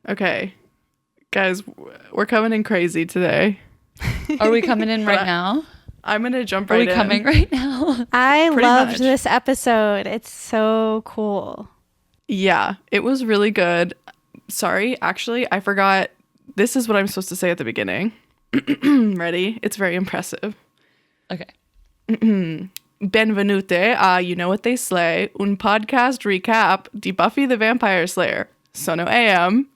Okay. Guys, we're coming in crazy today. Are we coming in right now? I'm going to jump right in. Are we coming right now? I Pretty loved much. this episode. It's so cool. Yeah, it was really good. Sorry, actually, I forgot. This is what I'm supposed to say at the beginning. Ready? It's very impressive. Okay. Benvenute a You Know What They Slay, un podcast recap di Buffy the Vampire Slayer. Sono AM.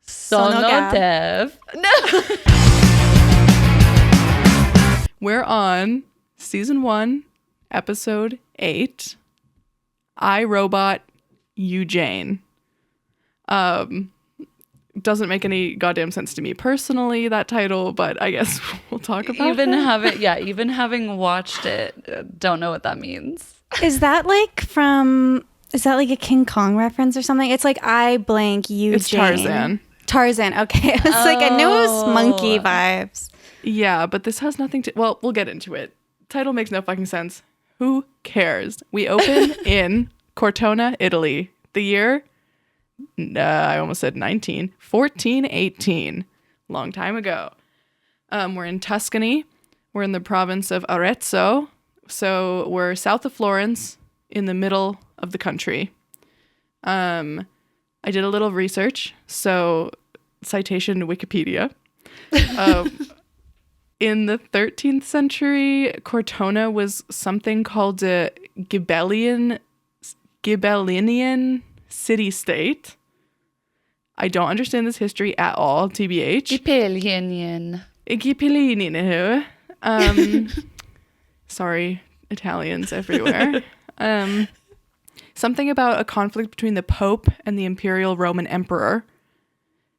Sono Gab. Dev. No. We're on season 1, episode 8. I, Robot, You, Jane. Doesn't make any goddamn sense to me personally, that title, but I guess we'll talk about Even it. even having watched it, don't know what that means. Is that like a King Kong reference or something? It's like I blank you, It's Jane. Tarzan. Tarzan. Okay. I was like, I knew it was monkey vibes. Yeah, but this has nothing to... Well, we'll get into it. Title makes no fucking sense. Who cares? We open in Cortona, Italy. The year... I almost said 1418. Long time ago. We're in Tuscany. We're in the province of Arezzo. So we're south of Florence, in the middle of the country. I did a little research. So, citation to Wikipedia. In the 13th century, Cortona was something called a Ghibellinian city-state. I don't understand this history at all, TBH. Ghibellinian. Sorry, Italians everywhere. Something about a conflict between the Pope and the Imperial Roman Emperor.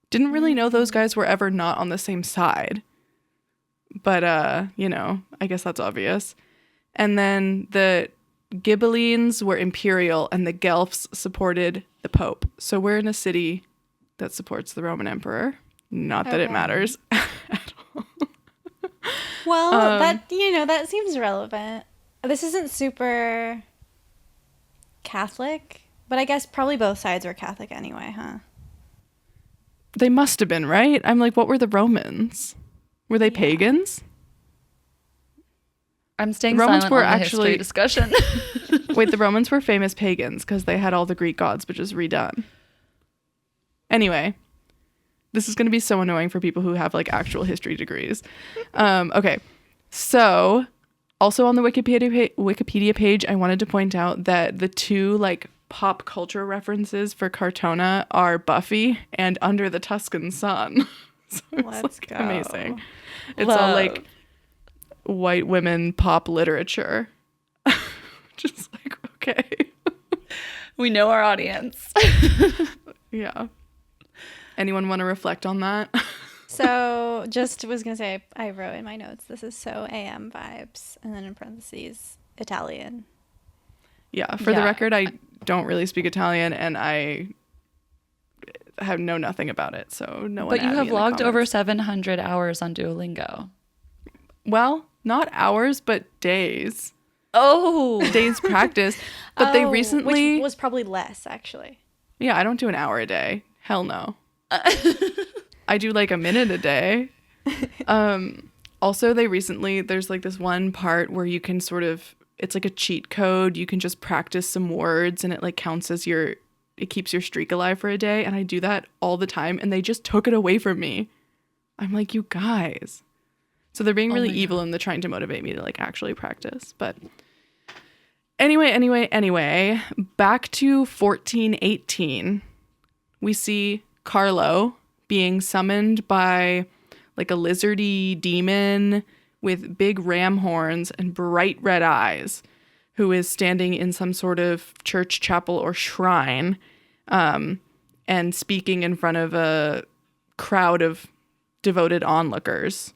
Didn't really know those guys were ever not on the same side. But, I guess that's obvious. And then the Ghibellines were imperial and the Guelphs supported the Pope. So we're in a city that supports the Roman Emperor. Not that it matters at all. Well, that seems relevant. This isn't super Catholic, but I guess probably both sides were Catholic anyway, huh? They must have been, right? I'm like, what were the Romans? Were they pagans? I'm staying Romans silent were on the actually history discussion. Wait, the Romans were famous pagans because they had all the Greek gods, but just redone. Anyway, this is going to be so annoying for people who have like actual history degrees. Okay, so also on the Wikipedia page, I wanted to point out that the two like pop culture references for Cortona are Buffy and Under the Tuscan Sun. So it's Let's like go. amazing. It's all like white women pop literature. Just like, okay. We know our audience. Yeah. Anyone want to reflect on that? So just was going to say, I wrote in my notes, this is so AM vibes. And then in parentheses, Italian. Yeah. For the record, I don't really speak Italian and I know nothing about it. So no one. But you have logged over 700 hours on Duolingo. Well, not hours, but days. Oh. Days practice. But they recently... Which was probably less, actually. Yeah, I don't do an hour a day. Hell no. I do like a minute a day. Also, there's like this one part where you can sort of, it's like a cheat code. You can just practice some words and it like counts as it keeps your streak alive for a day. And I do that all the time. And they just took it away from me. I'm like, you guys. So they're being really evil and they're trying to motivate me to like actually practice. But anyway, back to 1418. We see Carlo being summoned by like a lizardy demon with big ram horns and bright red eyes, who is standing in some sort of church, chapel, or shrine, and speaking in front of a crowd of devoted onlookers.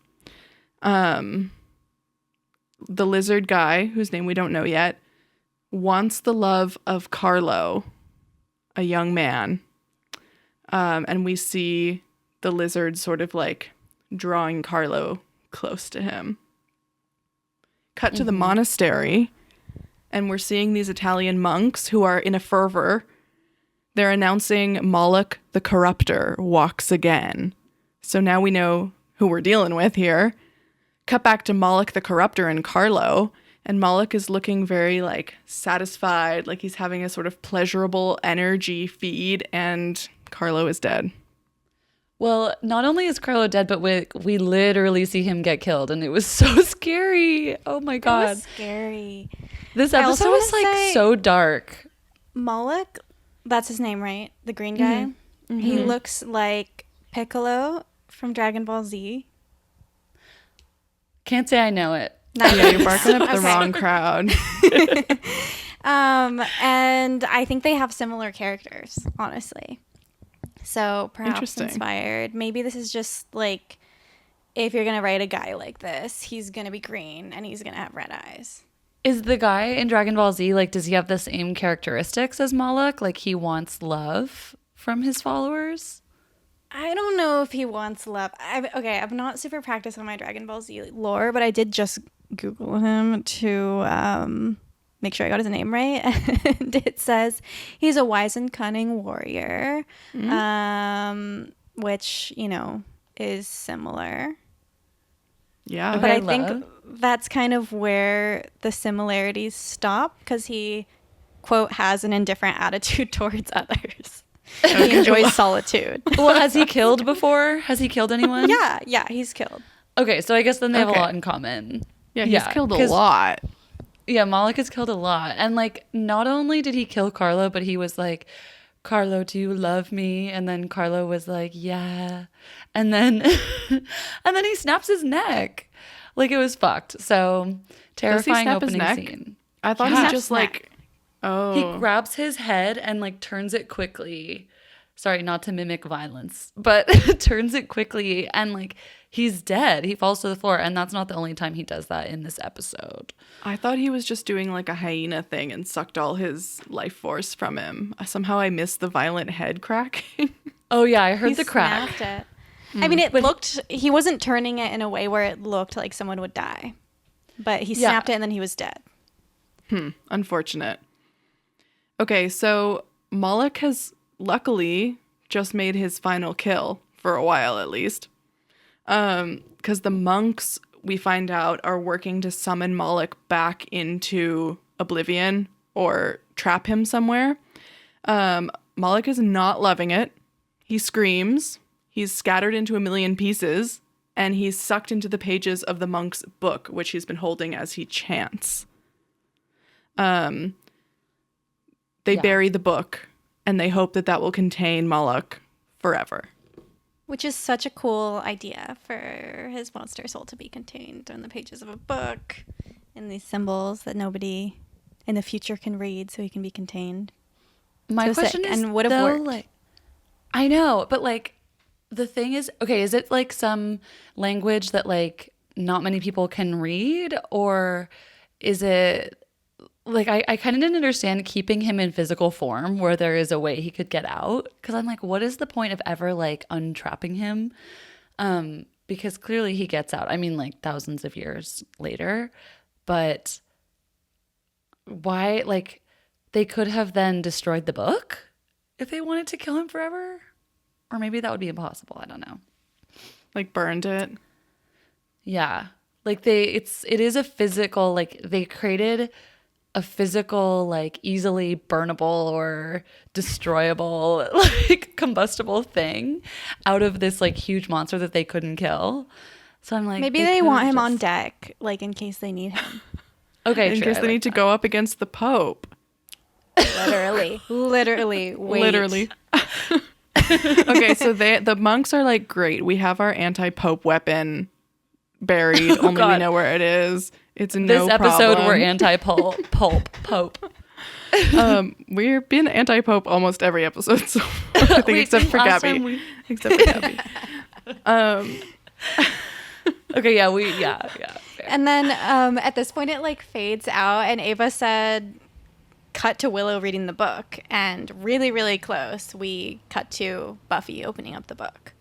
The lizard guy, whose name we don't know yet, wants the love of Carlo, a young man. And we see the lizard sort of like drawing Carlo close to him. Cut to the monastery, and we're seeing these Italian monks who are in a fervor they're announcing Moloch the Corruptor walks again. So now we know who we're dealing with here. Cut back to Moloch the Corruptor and Carlo, and Moloch is looking very like satisfied, like he's having a sort of pleasurable energy feed, and Carlo is dead. Well, not only is Carlo dead, but we literally see him get killed, and it was so scary. Oh my God. It was scary. This I also episode was wanna like say- so dark. Moloch, that's his name, right? The green guy. He looks like Piccolo from Dragon Ball Z. Can't say I know it. Yeah, you're barking up the Okay. wrong crowd. And I think they have similar characters, honestly. So perhaps Interesting. inspired. Maybe this is just like, if you're going to write a guy like this, he's going to be green and he's going to have red eyes. Is the guy in Dragon Ball Z, like, does he have the same characteristics as Moloch? Like, he wants love from his followers? I don't know if he wants love. I'm not super practiced on my Dragon Ball Z lore, but I did just Google him to make sure I got his name right. And it says he's a wise and cunning warrior, which, you know, is similar. Yeah. Okay. But I love. think that's kind of where the similarities stop, because he, quote, has an indifferent attitude towards others. He enjoys solitude. Well, has he killed before? Has he killed anyone? Yeah, he's killed. Okay, so I guess then they have Okay. a lot in common. Yeah, he's killed a lot. Yeah, Moloch has killed a lot. And like, not only did he kill Carlo, but he was like, Carlo, do you love me? And then Carlo was like, yeah. And then and then he snaps his neck. Like, it was fucked. So terrifying snap his opening neck? scene. I thought Yeah. he just like, oh. He grabs his head and like turns it quickly. Sorry, not to mimic violence, but turns it quickly, and like he's dead. He falls to the floor, and that's not the only time he does that in this episode. I thought he was just doing like a hyena thing and sucked all his life force from him. Somehow I missed the violent head cracking. Oh yeah, I heard He the crack. snapped it. I mean, he wasn't turning it in a way where it looked like someone would die, but he Yeah. snapped it and then he was dead. Unfortunate. Okay, so Moloch has luckily just made his final kill, for a while at least. Because the monks, we find out, are working to summon Moloch back into oblivion or trap him somewhere. Moloch is not loving it. He screams. He's scattered into a million pieces, and he's sucked into the pages of the monk's book, which he's been holding as he chants. They bury the book, and they hope that that will contain Moloch forever. Which is such a cool idea for his monster soul to be contained in the pages of a book, in these symbols that nobody in the future can read, so he can be contained. My So question sick, is, and would have though, worked. like, I know, but like, the thing is, okay, is it like some language that like not many people can read, or is it like I kind of didn't understand keeping him in physical form where there is a way he could get out, because I'm like, what is the point of ever like untrapping him? Because clearly he gets out. I mean, like thousands of years later, but why? Like, they could have then destroyed the book if they wanted to kill him forever, or maybe that would be impossible. I don't know. Like burned it. Yeah, like it is a physical, like they created a physical, like easily burnable or destroyable, like combustible thing out of this like huge monster that they couldn't kill. So I'm like, Maybe they want could've him on just- deck, like in case they need him. Okay, In true, case they need to go up against the Pope. Literally. Wait. Literally. Okay, so the monks are like, great, we have our anti-Pope weapon buried. Only we God. know where it is. It's This no episode problem. we're Pope. We've been anti-Pope almost every episode, so I think Wait, except for last Gabby. time we- Except for Gabby. Okay, yeah. Fair. And then at this point, it like fades out, and Ava said, cut to Willow reading the book. And really, really close, we cut to Buffy opening up the book.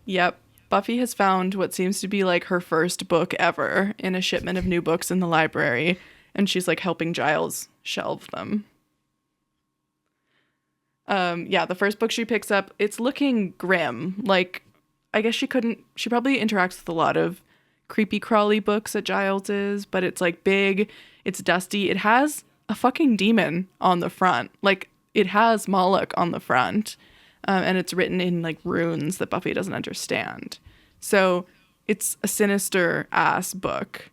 Yep. Buffy has found what seems to be like her first book ever in a shipment of new books in the library, and she's like helping Giles shelve them. Yeah, the first book she picks up, it's looking grim. Like, I guess she probably interacts with a lot of creepy crawly books at Giles's, but it's like big, it's dusty. It has a fucking demon on the front. Like, it has Moloch on the front, and it's written in like runes that Buffy doesn't understand. So it's a sinister ass book.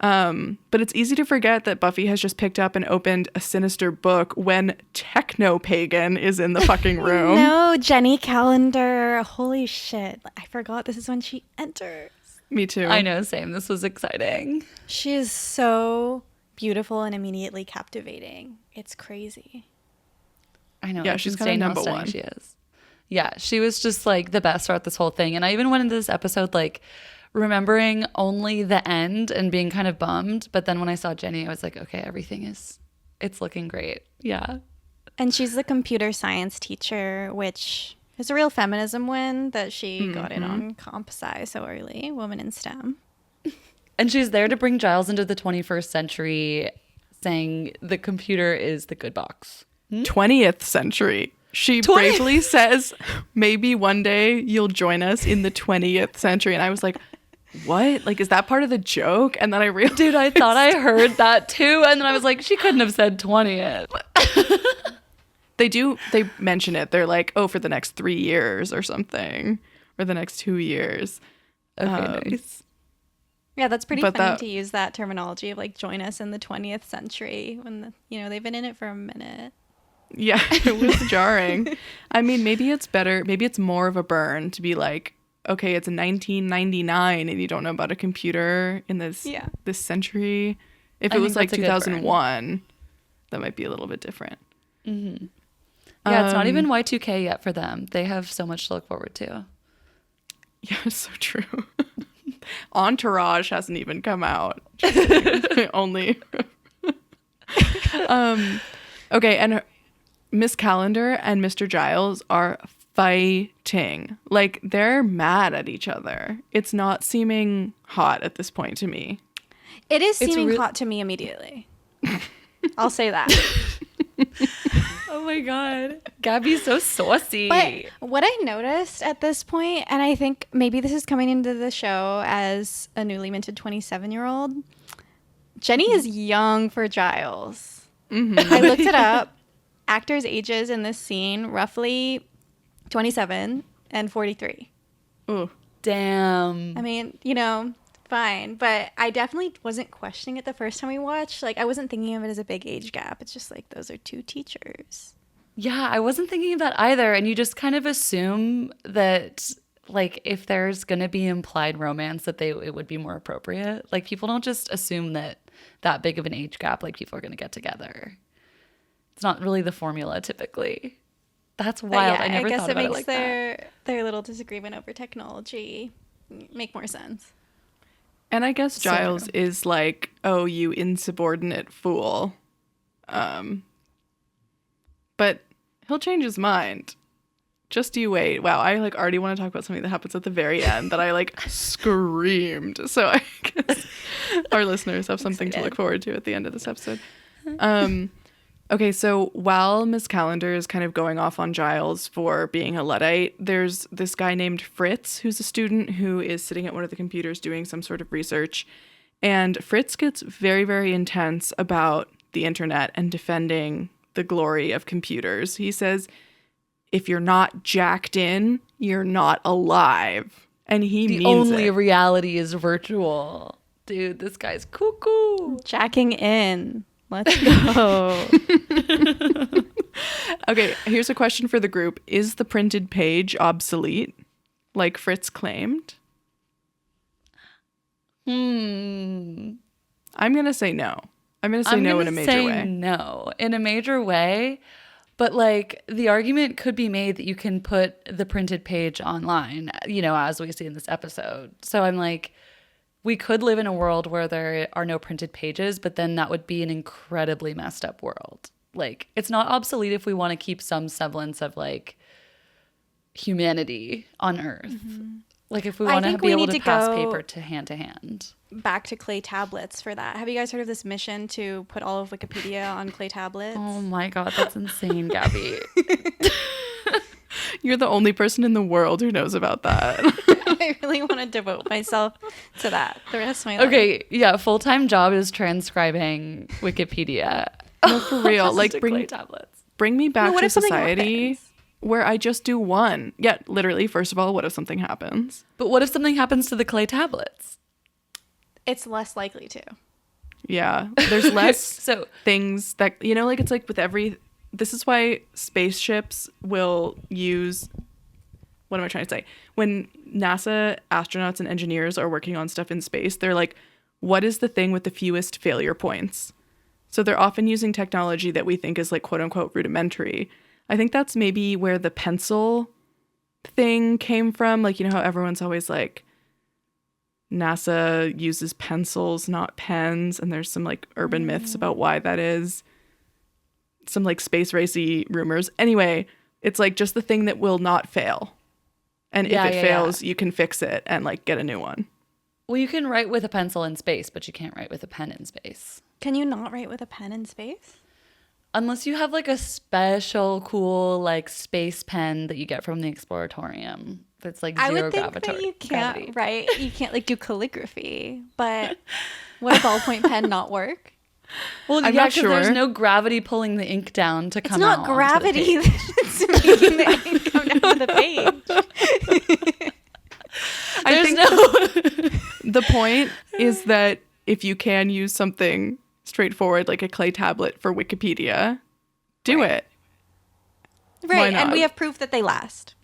But it's easy to forget that Buffy has just picked up and opened a sinister book when Techno-Pagan is in the fucking room. No, Jenny Calendar. Holy shit. I forgot this is when she enters. Me too. I know, same. This was exciting. She is so beautiful and immediately captivating. It's crazy. I know. Yeah, it's she's kind of insane how number stunning one. She is. Yeah, she was just like the best throughout this whole thing. And I even went into this episode like remembering only the end and being kind of bummed. But then when I saw Jenny, I was like, okay, it's looking great. Yeah. And she's the computer science teacher, which is a real feminism win that she got in on comp sci so early, woman in STEM. And she's there to bring Giles into the 21st century, saying the computer is the good box. 20th century. She bravely says, maybe one day you'll join us in the 20th century. And I was like, what? Like, is that part of the joke? And then I realized. Dude, I thought I heard that too. And then I was like, she couldn't have said 20th. They mention it. They're like, oh, for the next 3 years or something, or the next 2 years. Okay, nice. Yeah, that's pretty But funny to use that terminology of like join us in the 20th century when they've been in it for a minute. Yeah, it was jarring. I mean, maybe it's better. Maybe it's more of a burn to be like, okay, it's 1999 and you don't know about a computer in this century. If it was like 2001, that might be a little bit different. Mm-hmm. Yeah, it's not even Y2K yet for them. They have so much to look forward to. Yeah, it's so true. Entourage hasn't even come out. Only. Okay, and Miss Calendar and Mr. Giles are fighting. Like, they're mad at each other. It's not seeming hot at this point to me. It is seeming hot to me immediately. I'll say that. Oh my God. Gabby's so saucy. But what I noticed at this point, and I think maybe this is coming into the show as a newly minted 27-year-old, Jenny is young for Giles. Mm-hmm. I looked it up. Actors' ages in this scene, roughly 27 and 43. Ooh. Damn. I mean, fine. But I definitely wasn't questioning it the first time we watched. Like, I wasn't thinking of it as a big age gap. It's just like, those are two teachers. Yeah, I wasn't thinking of that either. And you just kind of assume that, like, if there's going to be implied romance, that it would be more appropriate. Like, people don't just assume that big of an age gap, like, people are going to get together. It's not really the formula typically. That's wild. Yeah, I never thought about it like that. I guess it makes their little disagreement over technology make more sense. And I guess Giles is like, oh, you insubordinate fool. But he'll change his mind. Just you wait. Wow, I like already want to talk about something that happens at the very end that I like screamed. So I guess our listeners have something to look forward to at the end of this episode. Okay, so while Miss Calendar is kind of going off on Giles for being a Luddite, there's this guy named Fritz, who's a student who is sitting at one of the computers doing some sort of research. And Fritz gets very, very intense about the internet and defending the glory of computers. He says, if you're not jacked in, you're not alive. And he means it. The only reality is virtual. Dude, this guy's cuckoo. Jacking in. Let's go. Okay, here's a question for the group. Is the printed page obsolete, like Fritz claimed? I'm going to say no. I'm going to say no in a major way. No, in a major way. But like the argument could be made that you can put the printed page online, as we see in this episode. So I'm like, we could live in a world where there are no printed pages, but then that would be an incredibly messed up world. Like, it's not obsolete if we want to keep some semblance of like humanity on Earth. Mm-hmm. Like if we I want to think be we able need to to pass go- paper to hand. Back to clay tablets for that. Have you guys heard of this mission to put all of Wikipedia on clay tablets? Oh my God, that's insane, Gabby. You're the only person in the world who knows about that. I really want to devote myself to that the rest of my life. Okay, yeah, full-time job is transcribing Wikipedia. No, for real. Just Like to bring clay tablets. me back What to if something society happens? where I just do one. Yeah, literally, first of all, what if something happens? But what if something happens to the clay tablets? It's less likely to. Yeah, there's less So things that, like it's like with every, this is why spaceships will use, what am I trying to say? When NASA astronauts and engineers are working on stuff in space, they're like, what is the thing with the fewest failure points? So they're often using technology that we think is like quote unquote rudimentary. I think that's maybe where the pencil thing came from. Like, how everyone's always like, NASA uses pencils, not pens. And there's some like urban myths about why that is. Some like space racy rumors. Anyway, it's like just the thing that will not fail. And if it fails, you can fix it and like get a new one. well, you can write with a pencil in space, but you can't write with a pen in space. Can you not write with a pen in space? Unless you have like a special cool like space pen that you get from the Exploratorium. That's like I zero would think that gravity. you can't write. You can't like do calligraphy. But would a ballpoint pen not work? Well, I'm yeah, not because there's sure. no gravity pulling the ink down to It's come out. not onto the gravity page. that's making the ink come down to the page. I There's think the point is that if you can use something straightforward like a clay tablet for Wikipedia, do it. Right, not? and we have proof that they last.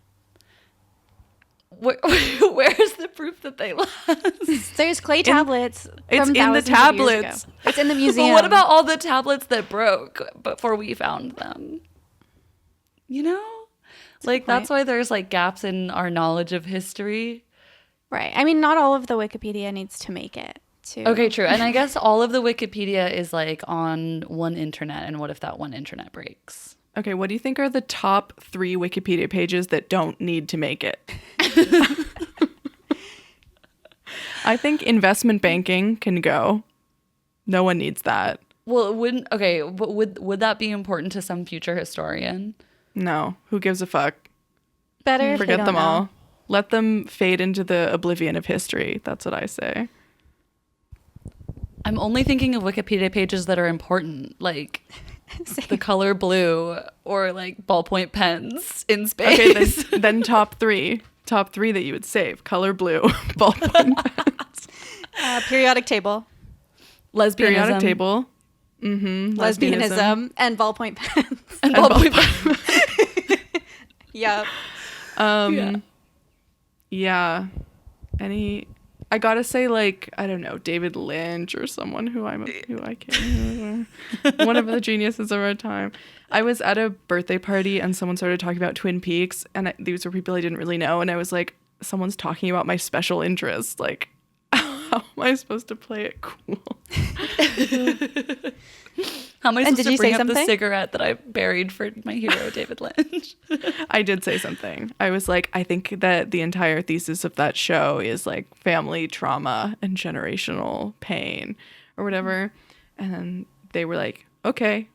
Where is the proof that they last? There's clay tablets. It's from in the thousands of years ago. tablets. It's in the museum. But what about all the tablets that broke before we found them? Like that's why there's like gaps in our knowledge of history. Right. I mean, not all of the Wikipedia needs to make it. Okay, true. And I guess all of the Wikipedia is like on one internet. And what if that one internet breaks? Okay, what do you think are the top 3 Wikipedia pages that don't need to make it? I think investment banking can go. No one needs that. Well, it wouldn't. Okay, but would that be important to some future historian? No, who gives a fuck? Better if they Forget don't them know. all. Let them fade into the oblivion of history. That's what I say. I'm only thinking of Wikipedia pages that are important, like the color blue or like ballpoint pens in space. Okay, then top 3. Top 3 that you would save. Color blue, ballpoint pens. Periodic table. Lesbianism. Periodic table. Lesbianism. And ballpoint pens. And ballpoint pens. Yep. Yeah. I gotta say, like, I don't know, David Lynch or someone who I can't remember. One of the geniuses of our time. I was at a birthday party and someone started talking about Twin Peaks, and these were people I didn't really know, and I was like, someone's talking about my special interest. Like, how am I supposed to play it cool? How am I And supposed did to you bring say up the something? cigarette that I buried for my hero, David Lynch? I did say something. I was like, I think that the entire thesis of that show is like family trauma and generational pain or whatever. And then they were like, okay.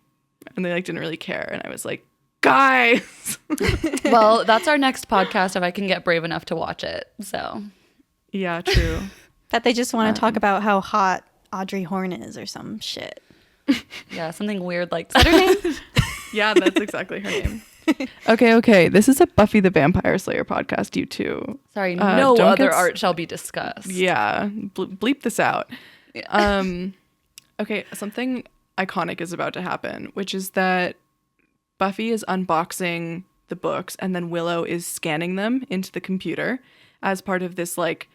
And they like didn't really care. And I was like, guys. Well, that's our next podcast if I can get brave enough to watch it. So Yeah, true. That they just want to talk about how hot Audrey Horne is or some shit. yeah, something weird like that. Yeah, that's exactly her name. Okay. This is a Buffy the Vampire Slayer podcast, you two. Sorry, no don't other get art shall be discussed. Yeah, bleep this out. Okay, something iconic is about to happen, which is that Buffy is unboxing the books and then Willow is scanning them into the computer as part of this like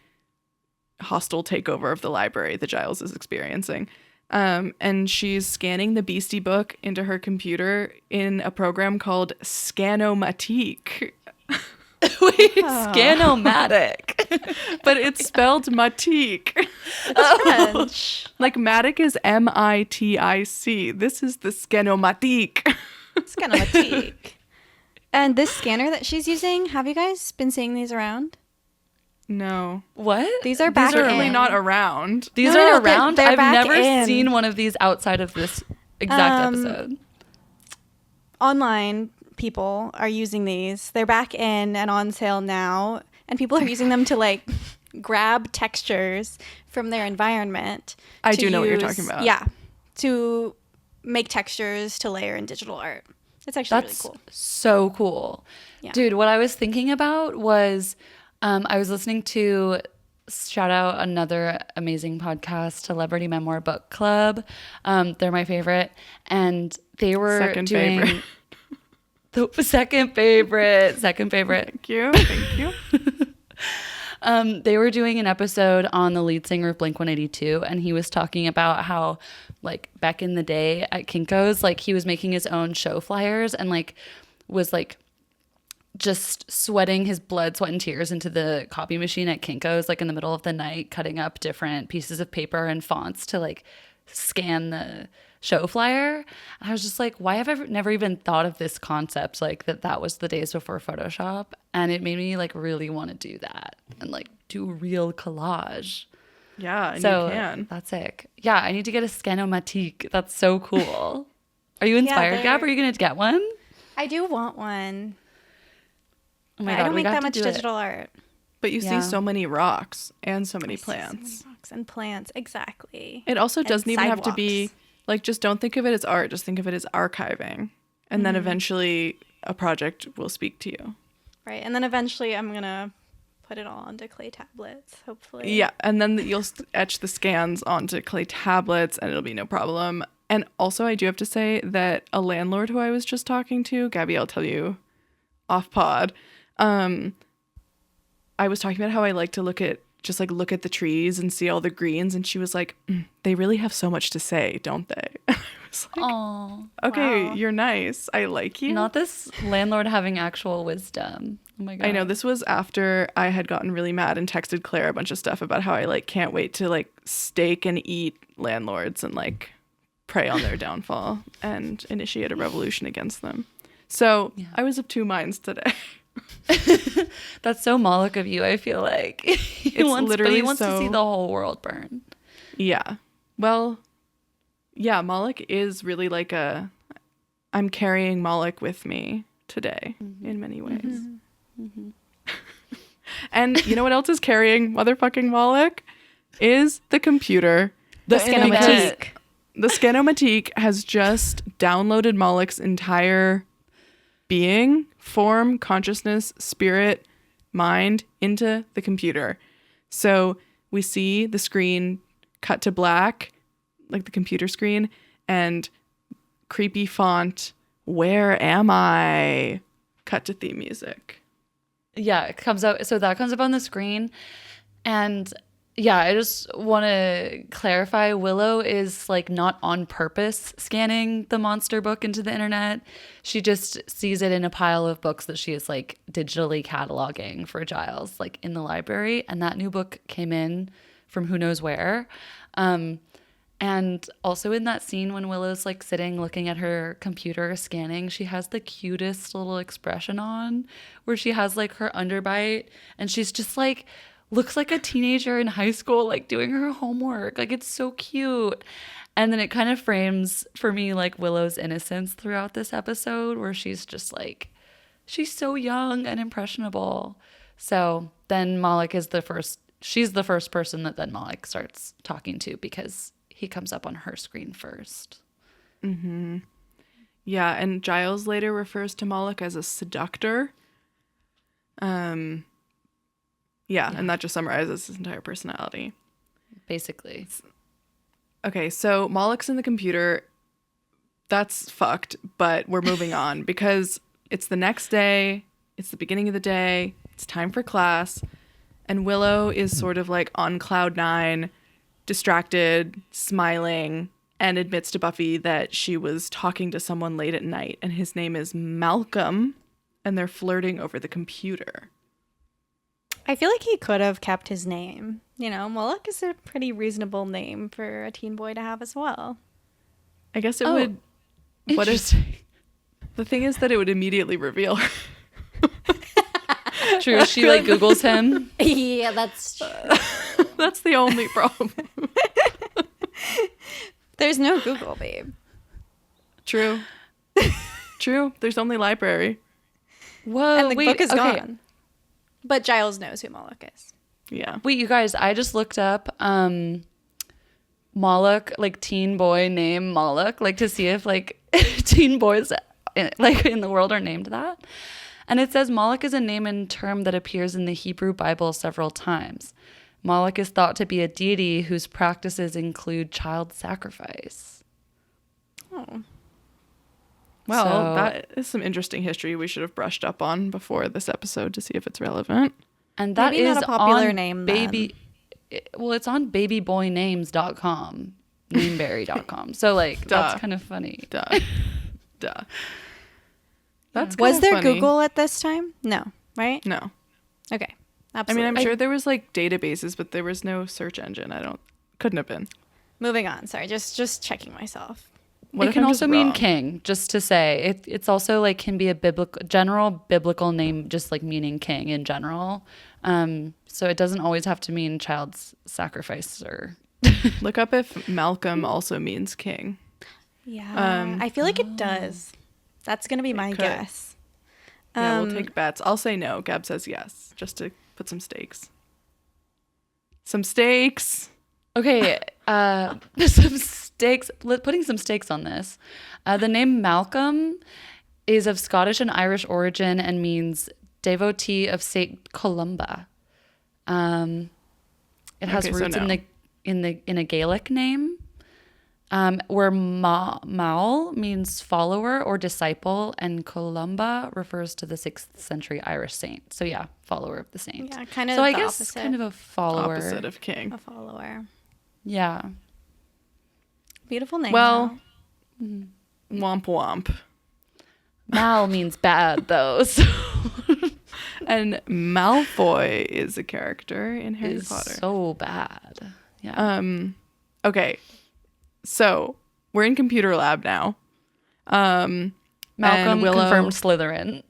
hostile takeover of the library that Giles is experiencing. And she's scanning the Beastie book into her computer in a program called Scanomatique. Wait, Scanomatic. But it's spelled Matique. French. Like Matic is MITIC. This is the Scanomatique. Scanomatique. And this scanner that she's using, have you guys been seeing these around? No. What? These are back Certainly in. not around. These No, are no, no, around. they're I've back never in. seen one of these outside of this exact episode. Online people are using these. They're back in and on sale now, and people are using them to like grab textures from their environment. I to do know what you're use- talking about. Yeah, to make textures to layer in digital art. It's actually That's really cool. so cool. Yeah. Dude, what I was thinking about was I was listening to, shout out another amazing podcast, Celebrity Memoir Book Club. They're my favorite. And they were Second doing favorite. the second favorite. Thank you. Thank you. They were doing an episode on the lead singer of Blink-182, and he was talking about how, like, back in the day at Kinko's, like, he was making his own show flyers and, like, was, like, just sweating his blood, sweat, and tears into the copy machine at Kinko's, like, in the middle of the night, cutting up different pieces of paper and fonts to, like, scan the show flyer. And I was just like, why have I never even thought of this concept, like that was the days before Photoshop? And it made me like really want to do that and like do real collage. Yeah, and So you can. that's sick. Yeah, I need to get a Scanomatique. That's so cool. Are you inspired, they're- Gab? Are you gonna get one? I do want one. Oh my I God, don't we make got that to much do it. digital art. But you Yeah. see so many rocks and so many I see so many plants. rocks and plants, exactly. It also And doesn't even have to be sidewalks. like, just don't think of it as art. Just think of it as archiving. And then eventually a project will speak to you. Right, and then eventually I'm gonna put it all onto clay tablets, hopefully. Yeah. And then you'll etch the scans onto clay tablets and it'll be no problem. And also, I do have to say that a landlord who I was just talking to, Gabby, I'll tell you off pod, I was talking about how I like to look at the trees and see all the greens. And she was like, they really have so much to say, don't they? I was like, Oh, okay, Wow. you're nice. I like you. not this landlord having actual wisdom. Oh my God. I know this was after I had gotten really mad and texted Claire a bunch of stuff about how I like can't wait to like stake and eat landlords and like prey on their downfall and initiate a revolution against them. So Yeah. I was of two minds today. That's so Moloch of you, I feel like. He wants literally to see so- the whole world burn. Yeah. Well, yeah, Moloch is really like I'm carrying Moloch with me today in many ways. And you know what else is carrying motherfucking Moloch? Is the computer. The internet. Scanomatique. The Scanomatique has just downloaded Moloch's entire being, form, consciousness, spirit, mind into the computer. So we see the screen cut to black, like the computer screen, and creepy font, "Where am I?" cut to theme music. Yeah, it comes up. So that comes up on the screen. And yeah, I just want to clarify, Willow is like not on purpose scanning the monster book into the internet. She just sees it in a pile of books that she is like digitally cataloging for Giles, like in the library. And that new book came in from who knows where. And also in that scene when Willow's like sitting looking at her computer scanning, she has the cutest little expression on where she has like her underbite and she's just like looks like a teenager in high school, like doing her homework. Like it's so cute. And then it kind of frames for me like Willow's innocence throughout this episode where she's just like, she's so young and impressionable. So then Moloch is she's the first person that then Moloch starts talking to because he comes up on her screen first. Yeah, and Giles later refers to Moloch as a seductor. Yeah, and that just summarizes his entire personality. Basically. Okay, so Moloch's in the computer. That's fucked, but we're moving on because it's the next day. It's the beginning of the day. It's time for class. And Willow is sort of like on cloud nine, distracted, smiling, and admits to Buffy that she was talking to someone late at night, and his name is Malcolm, and they're flirting over the computer. I feel like he could have kept his name. You know, Moloch is a pretty reasonable name for a teen boy to have as well. I guess it Oh, would. What is the thing is that it would immediately reveal her. True. She like Googles him. Yeah. Yeah, that's true. That's the only problem. There's no Google, babe. True. True. There's only library. Whoa, And the wait, book is okay. gone. But Giles knows who Moloch is. Yeah. Wait, you guys, I just looked up Moloch, like teen boy name Moloch, like to see if like teen boys like in the world are named that. And it says Moloch is a name and term that appears in the Hebrew Bible several times. Moloch is thought to be a deity whose practices include child sacrifice. Oh. Well, So- that is some interesting history we should have brushed up on before this episode to see if it's relevant. And that Maybe is not a popular on name, baby. Well, it's on babyboynames.com, nameberry.com. So like Duh. that's kind of funny. Duh. Duh. That's Was kinda there funny. Google at this time? No, right? No. Okay. I Absolutely. mean, I'm sure there was like databases, but there was no search engine. Couldn't have been. Moving on. Sorry, just checking myself. What It if can I'm just also mean wrong? king, just to say. It's also like can be a general biblical name, just like meaning king in general. So it doesn't always have to mean child's sacrifice or. Look up if Malcolm also means king. Yeah. I feel like it does. That's going to be my could. guess. Yeah, we'll take bets. I'll say no. Gab says yes, just to put some stakes. Some stakes. Okay, some stakes. Putting some stakes on this. The name Malcolm is of Scottish and Irish origin and means devotee of Saint Columba. It has Okay, so roots no. in a Gaelic name, where Maul means follower or disciple, and Columba refers to the 6th century Irish saint. So yeah, follower of the saint. Yeah, kind of So I the guess opposite. kind of a follower. Opposite of king. A follower. Yeah. Beautiful name. Well, though. womp womp. Mal means bad though. So And Malfoy is a character in Harry is Potter. so bad. Yeah. Okay, so we're in computer lab now. Malcolm and Willow, confirmed Slytherin.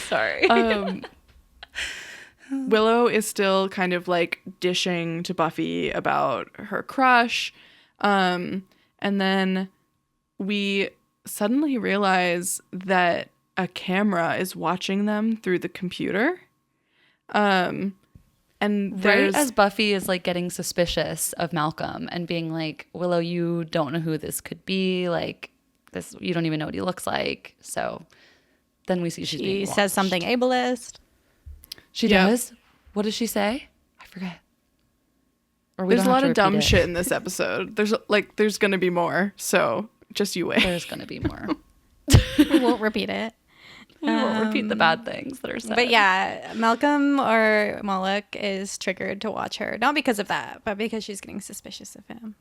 Sorry. Willow is still kind of like dishing to Buffy about her crush. And then we suddenly realize that a camera is watching them through the computer. And Right there's as Buffy is like getting suspicious of Malcolm and being like, Willow, you don't know who this could be. Like this, you don't even know what he looks like. So then we see she's She being says watched. something ableist. She Yeah. does. What does she say? I forget. Or we there's a don't have lot to of dumb repeat it. shit in this episode. There's gonna be more. So just you wait. There's gonna be more. We won't repeat it. We won't repeat the bad things that are said. But yeah, Malcolm or Moloch is triggered to watch her. Not because of that, but because she's getting suspicious of him.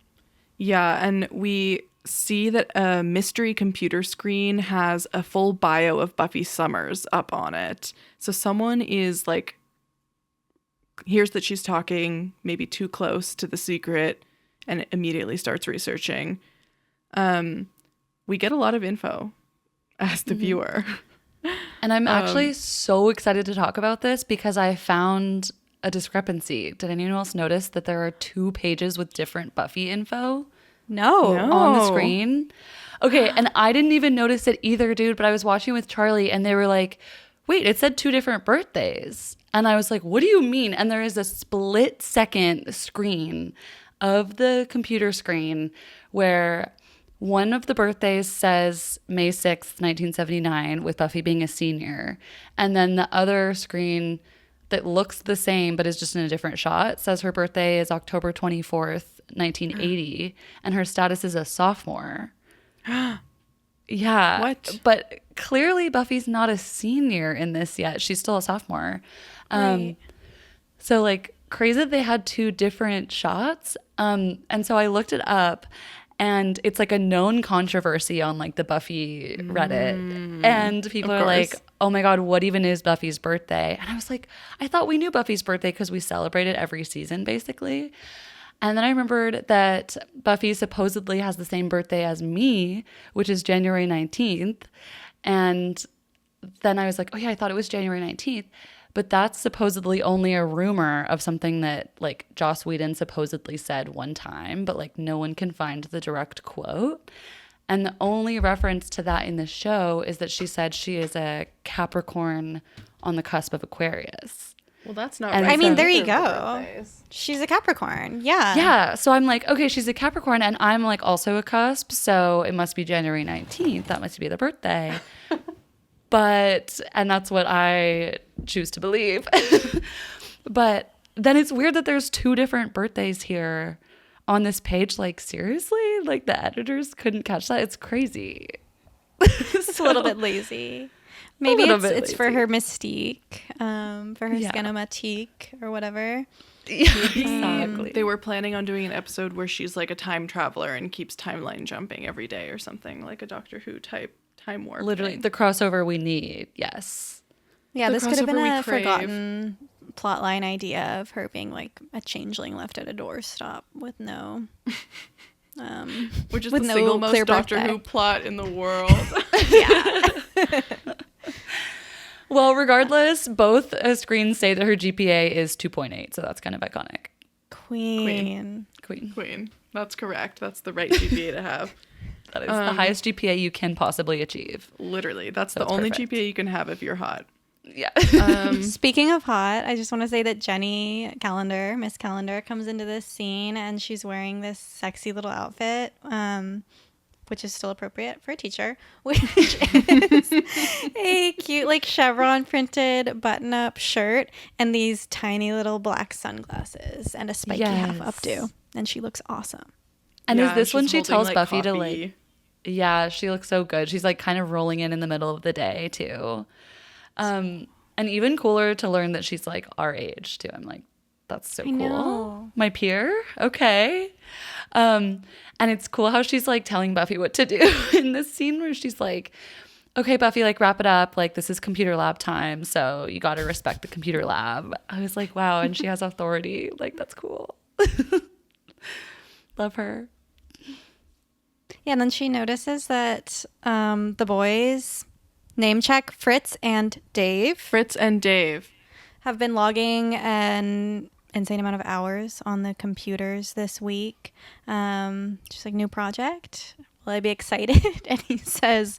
Yeah, and we see that a mystery computer screen has a full bio of Buffy Summers up on it. So someone is like, hears that she's talking maybe too close to the secret and immediately starts researching. We get a lot of info as the viewer. And I'm actually so excited to talk about this because I found a discrepancy. Did anyone else notice that there are 2 pages with different Buffy info No. on the Oh. screen? Okay, and I didn't even notice it either, dude, but I was watching with Charlie and they were like, wait, it said 2 different birthdays. And I was like, what do you mean? And there is a split second screen of the computer screen where one of the birthdays says May 6th, 1979, with Buffy being a senior. And then the other screen that looks the same but is just in a different shot says her birthday is October 24th, 1980, and her status is a sophomore. Yeah. What? But clearly Buffy's not a senior in this yet. She's still a sophomore. Right. So like crazy that they had 2 different shots. And so I looked it up and it's like a known controversy on like the Buffy Reddit. And people of are like, course. oh my God, what even is Buffy's birthday? And I was like, I thought we knew Buffy's birthday because we celebrate it every season basically. And then I remembered that Buffy supposedly has the same birthday as me, which is January 19th. And then I was like, oh yeah, I thought it was January 19th. But that's supposedly only a rumor of something that like Joss Whedon supposedly said one time, but like no one can find the direct quote. And the only reference to that in the show is that she said she is a Capricorn on the cusp of Aquarius. Well, that's not And right. I mean, there for you go. birthdays. She's a Capricorn. Yeah. Yeah. So I'm like, okay, she's a Capricorn and I'm like also a cusp. So it must be January 19th. That must be the birthday. And that's what I choose to believe. But then it's weird that there's 2 different birthdays here on this page. Like, seriously? Like, the editors couldn't catch that? It's crazy. It's a little bit lazy. Maybe it's for lazy. her mystique, for her Yeah. skenomatique or whatever. Yeah, exactly. They were planning on doing an episode where she's like a time traveler and keeps timeline jumping every day or something, like a Doctor Who type time warp. Literally, thing. the crossover we need. Yes. Yeah, The this could have been crossover we a crave. forgotten plotline idea of her being like a changeling left at a doorstop with no, Which is with the no single most clear Doctor birthday. Who plot in the world. Yeah. Well, regardless, both screens say that her GPA is 2.8, so that's kind of iconic. Queen. Queen. That's correct. That's the right GPA to have. That is the highest GPA you can possibly achieve. Literally. That's So the it's only perfect. GPA you can have if you're hot. Yeah. Speaking of hot, I just want to say that Jenny Calendar, Miss Calendar, comes into this scene and she's wearing this sexy little outfit, which is still appropriate for a teacher, which is a cute, like, chevron printed button up shirt and these tiny little black sunglasses and a spiky half Yes. updo. And she looks awesome. And Yeah, is this she's when she holding, tells like, Buffy to coffee. like, yeah, she looks so good. She's like kind of rolling in the middle of the day too. And even cooler to learn that she's like our age too. I'm like, that's so I cool. know. My peer. Okay. And it's cool how she's like telling Buffy what to do in this scene where she's like, okay, Buffy, like wrap it up. Like this is computer lab time. So you got to respect the computer lab. I was like, wow. And she has authority. Like, that's cool. Love her. Yeah, and then she notices that the boys, name check Fritz and Dave, Fritz and Dave. have been logging an insane amount of hours on the computers this week. Just like, new project. Will I be excited? And he says,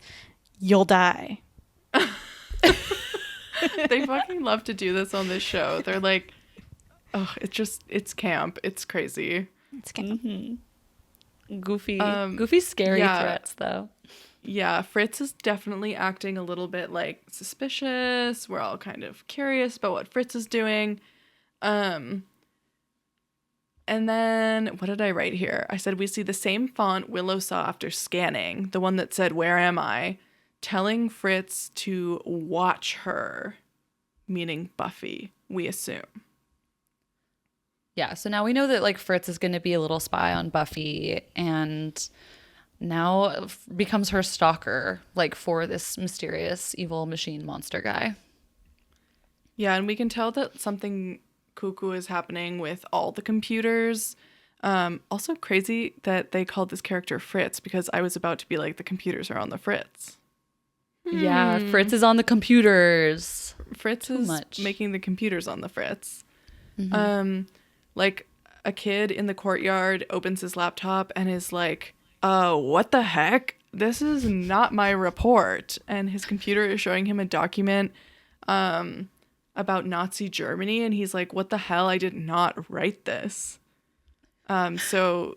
"You'll die." They fucking love to do this on this show. They're like, oh, it's camp. It's crazy. It's kind Goofy scary yeah. threats though. Yeah, Fritz is definitely acting a little bit like suspicious. We're all kind of curious about what Fritz is doing. And then what did I write here? I said we see the same font Willow saw after scanning, the one that said, "Where am I?" telling Fritz to watch her, meaning Buffy, we assume. Yeah, so now we know that like Fritz is going to be a little spy on Buffy and now becomes her stalker, like for this mysterious evil machine monster guy. Yeah, and we can tell that something cuckoo is happening with all the computers. Also crazy that they called this character Fritz, because I was about to be like, the computers are on the Fritz. Yeah, Fritz is on the computers. Fritz Too is much. making the computers on the Fritz. Mm-hmm. Like a kid in the courtyard opens his laptop and is like, what the heck? This is not my report. And his computer is showing him a document about Nazi Germany. And he's like, what the hell? I did not write this. So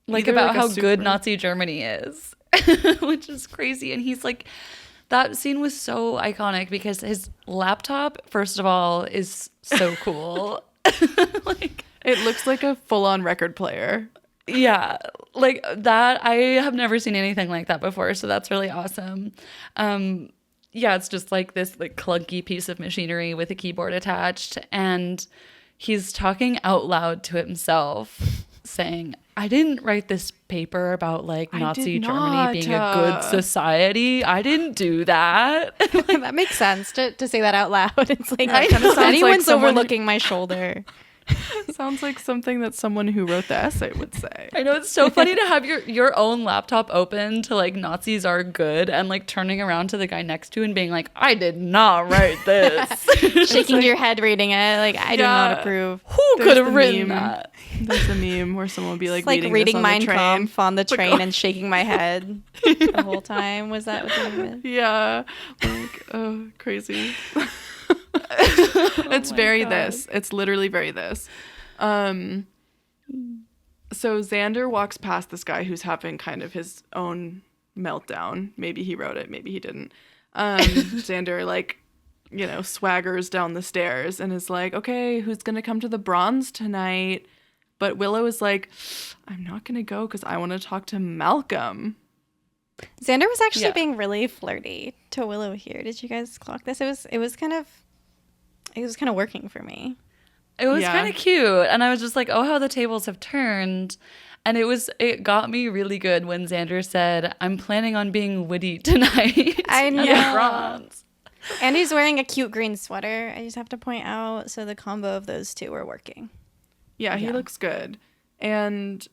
Like either, about a how super- good Nazi Germany is, which is crazy. And he's like, that scene was so iconic because his laptop, first of all, is so cool. Like, It looks like a full-on record player. yeah, like that. I have never seen anything like that before, so that's really awesome. Yeah, it's just like this like clunky piece of machinery with a keyboard attached, and he's talking out loud to himself, saying, "I didn't write this paper about like I Nazi did Germany not, being a good society. I didn't do that." That makes sense to say that out loud. It's like, It kinda sounds like anyone's someone- overlooking my shoulder. Sounds like something that someone who wrote the essay would say. I know, it's so funny to have your own laptop open to like Nazis are good and like turning around to the guy next to and being like, I did not write this. Shaking your head reading it, like, I do not approve. Who There's could have the written meme. that? There's a meme where someone will be like, It's like reading this Mein on the train. Kampf on the train and shaking my head the whole time. Was that what the meme is? Yeah. Like, oh, crazy. It's very God. this. It's literally very this. So Xander walks past this guy who's having kind of his own meltdown. Maybe he wrote it, maybe he didn't. Xander, like, you know, swaggers down the stairs and is like, okay, who's going to come to the bronze tonight? But Willow is like, I'm not going to go because I want to talk to Malcolm. Xander was actually Yeah. being really flirty to Willow here. Did you guys clock this? It was kind of working for me. It was Yeah. kind of cute. And I was just like, oh, how the tables have turned. And it got me really good when Xander said, I'm planning on being witty tonight. I at the know. bronze. And he's wearing a cute green sweater. I just have to point out. So the combo of those two are working. Yeah, he Yeah. looks good. And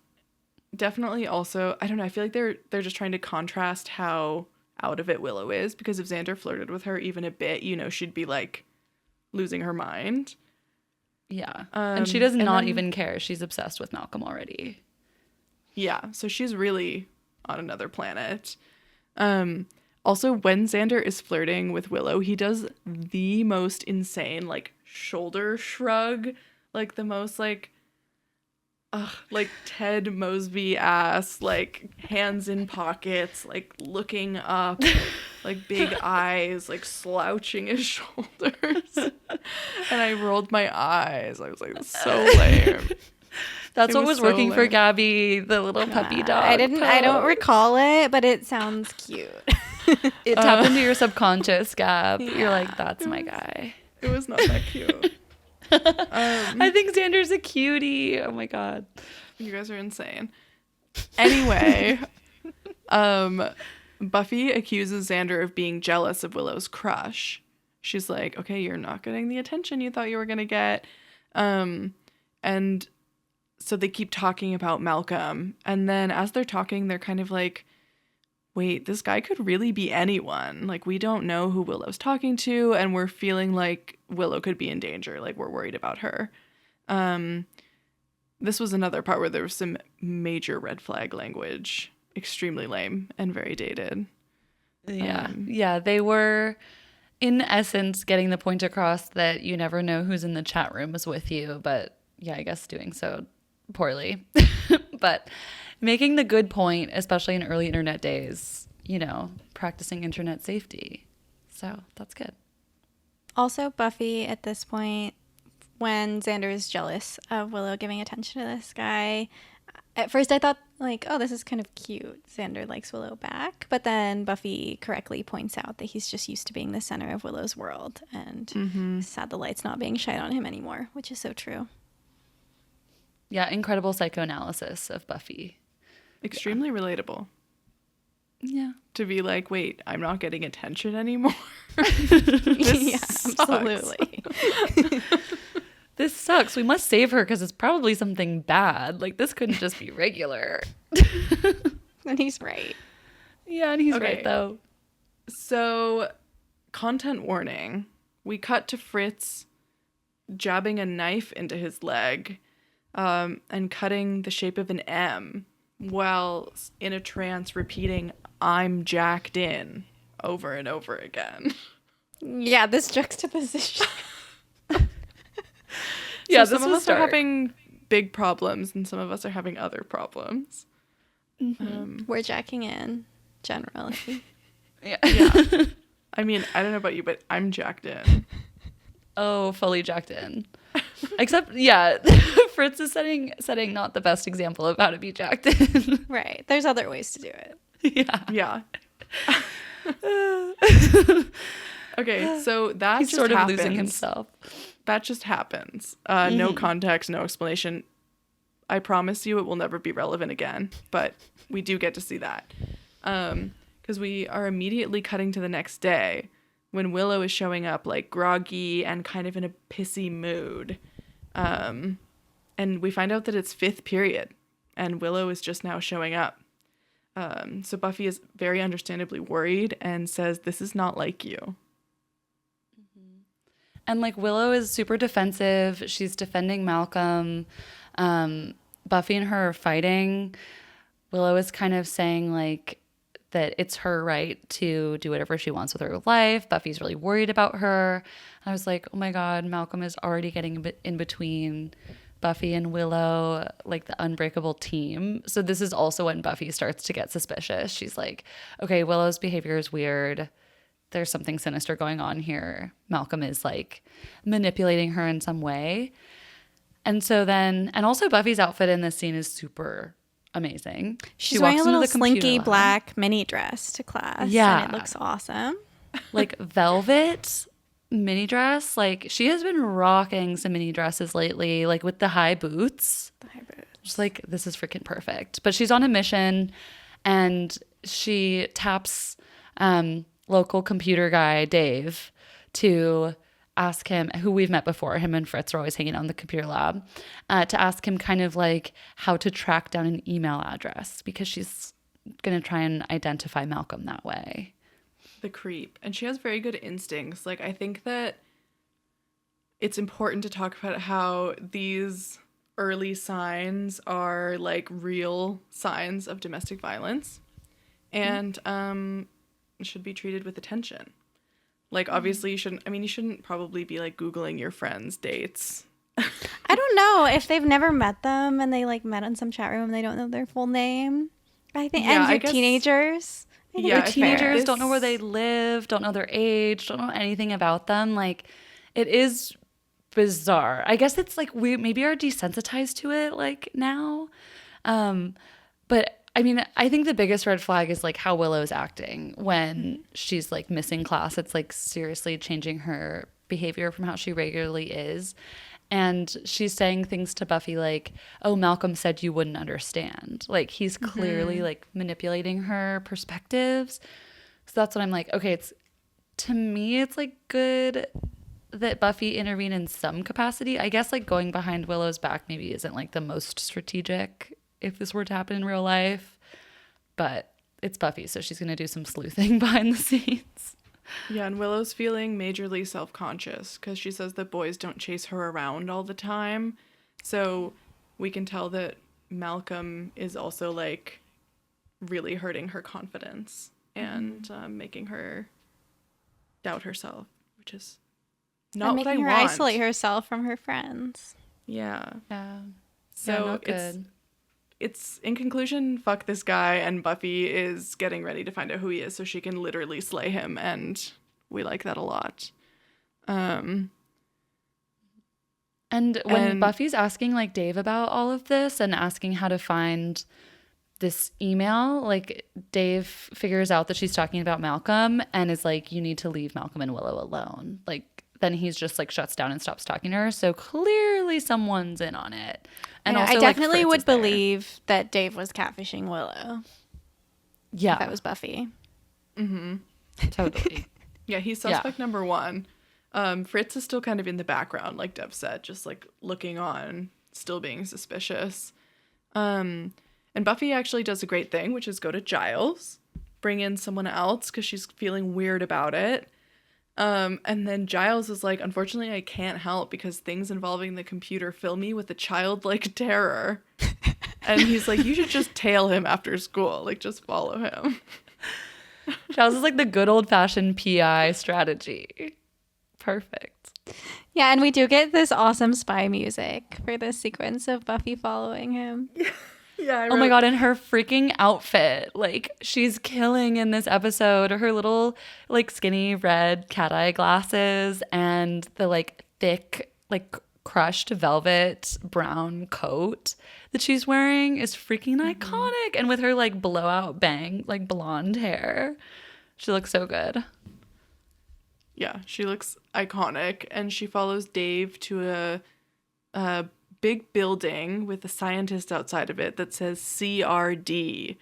definitely also, I don't know, I feel like they're just trying to contrast how out of it Willow is, because if Xander flirted with her even a bit, you know, she'd be like losing her mind. Yeah. And she does and not then- even care. She's obsessed with Malcolm already. Yeah, so she's really on another planet. Also, when Xander is flirting with Willow, he does the most insane, like, shoulder shrug, like the most, like Ted Mosby ass, like, hands in pockets, like, looking up, like, big eyes, like, slouching his shoulders. And I rolled my eyes. I was like, so lame. That's It what was was so working for lame. Don't the little puppy dog. I don't pose. recall it, but it sounds cute. It tapped into your subconscious, Gab. You're like, that's my guy. It was not that cute. I think Xander's a cutie. Oh my God. You guys are insane. Anyway, Buffy accuses Xander of being jealous of Willow's crush. She's like, okay, you're not getting the attention you thought you were going to get. And so they keep talking about Malcolm. And then as they're talking, they're kind of like, wait, this guy could really be anyone. Like, we don't know who Willow's talking to, and we're feeling like Willow could be in danger. Like, we're worried about her. This was another part where there was some major red flag language. Extremely lame and very dated. Yeah. Yeah. They were, in essence, getting the point across that you never know who's in the chat rooms with you. But yeah, I guess doing so poorly. But making the good point, especially in early internet days, you know, practicing internet safety. So that's good. Also, Buffy at this point, when Xander is jealous of Willow giving attention to this guy, at first I thought, like, oh, this is kind of cute. Xander likes Willow back. But then Buffy correctly points out that he's just used to being the center of Willow's world and sad the light's not being shined on him anymore, which is so true. Yeah. Incredible psychoanalysis of Buffy. Extremely relatable. Yeah. To be like, wait, I'm not getting attention anymore. Yeah, sucks. absolutely. This sucks. We must save her because it's probably something bad. Like, this couldn't just be regular. And he's right. Yeah, and he's Okay. right, though. So, content warning. We cut to Fritz jabbing a knife into his leg and cutting the shape of an M while in a trance repeating, I'm jacked in, over and over again. Yeah, this juxtaposition. Yeah, So this some of was us are dark. having big problems and some of us are having other problems. We're jacking in, generally. Yeah. Yeah. I mean, I don't know about you, but I'm jacked in. Oh, fully jacked in. Except, yeah, Fritz is setting not the best example of how to be jacked in. Right. There's other ways to do it. Yeah. Yeah. Okay, so that He's just sort of happens. losing himself. That just happens. No context, no explanation. I promise you it will never be relevant again, but we do get to see that. Because we are immediately cutting to the next day when Willow is showing up like groggy and kind of in a pissy mood. And we find out that it's 5th period, and Willow is just now showing up. So Buffy is very understandably worried and says, "This is not like you." And like Willow is super defensive. She's defending Malcolm. Buffy and her are fighting. Willow is kind of saying like that it's her right to do whatever she wants with her life. Buffy's really worried about her. And I was like, oh my God, Malcolm is already getting a bit in between Buffy and Willow, like the unbreakable team. So this is also when Buffy starts to get suspicious. She's like, okay, Willow's behavior is weird. There's something sinister going on here. Malcolm is like manipulating her in some way. And so then, and also Buffy's outfit in this scene is super amazing. She's wearing a little slinky black mini dress to class. Yeah. And it looks awesome. Like velvet mini dress. Like she has been rocking some mini dresses lately, like with the high boots. Just like, this is freaking perfect. But she's on a mission and she taps local computer guy Dave to ask him, who we've met before, him and Fritz are always hanging out in the computer lab, to ask him kind of like how to track down an email address because she's going to try and identify Malcolm that way. The creep. And she has very good instincts. Like, I think that it's important to talk about how these early signs are like real signs of domestic violence and should be treated with attention. Like, obviously, you shouldn't probably be like Googling your friends' dates. I don't know if they've never met them and they like met in some chat room and they don't know their full name. I think, Yeah, and I you're guess- teenagers. I think Yeah, it's I think fair. Teenagers don't know where they live, don't know their age, don't know anything about them. Like, it is bizarre. I guess it's like we maybe are desensitized to it like now. But I mean, I think the biggest red flag is like how Willow's acting when she's like missing class. It's like seriously changing her behavior from how she regularly is. And she's saying things to Buffy like, oh, Malcolm said you wouldn't understand. Like he's clearly like manipulating her perspectives. So that's what I'm like, okay, to me, it's like good that Buffy intervened in some capacity. I guess like going behind Willow's back maybe isn't like the most strategic if this were to happen in real life, but it's Buffy, so she's going to do some sleuthing behind the scenes. Yeah, and Willow's feeling majorly self-conscious because she says that boys don't chase her around all the time. So we can tell that Malcolm is also like really hurting her confidence and making her doubt herself, which is not what I making her want. isolate herself from her friends. Yeah. Yeah. So not good. It's in conclusion, fuck this guy, and Buffy is getting ready to find out who he is so she can literally slay him, and we like that a lot. And when Buffy's asking like Dave about all of this and asking how to find this email, like Dave figures out that she's talking about Malcolm and is like, you need to leave Malcolm and Willow alone. Like then he's just like shuts down and stops talking to her. So clearly someone's in on it. And Yeah, also, I definitely like, Fritz would is there. believe that Dave was catfishing Willow. Yeah, If that was Buffy. totally. Yeah, he's suspect number one. Fritz is still kind of in the background, like Deb said, just like looking on, still being suspicious. And Buffy actually does a great thing, which is go to Giles, bring in someone else because she's feeling weird about it. And then Giles is like, unfortunately, I can't help because things involving the computer fill me with a childlike terror. And he's like, you should just tail him after school. Like, just follow him. Giles is like the good old fashioned PI strategy. Perfect. Yeah, and we do get this awesome spy music for this sequence of Buffy following him. Yeah. Oh my God, and her freaking outfit. Like, she's killing in this episode. Her little, like, skinny red cat eye glasses and the, like, thick, like, crushed velvet brown coat that she's wearing is freaking iconic. And with her, like, blowout bang, like, blonde hair. She looks so good. Yeah, she looks iconic, and she follows Dave to a big building with a scientist outside of it that says CRD.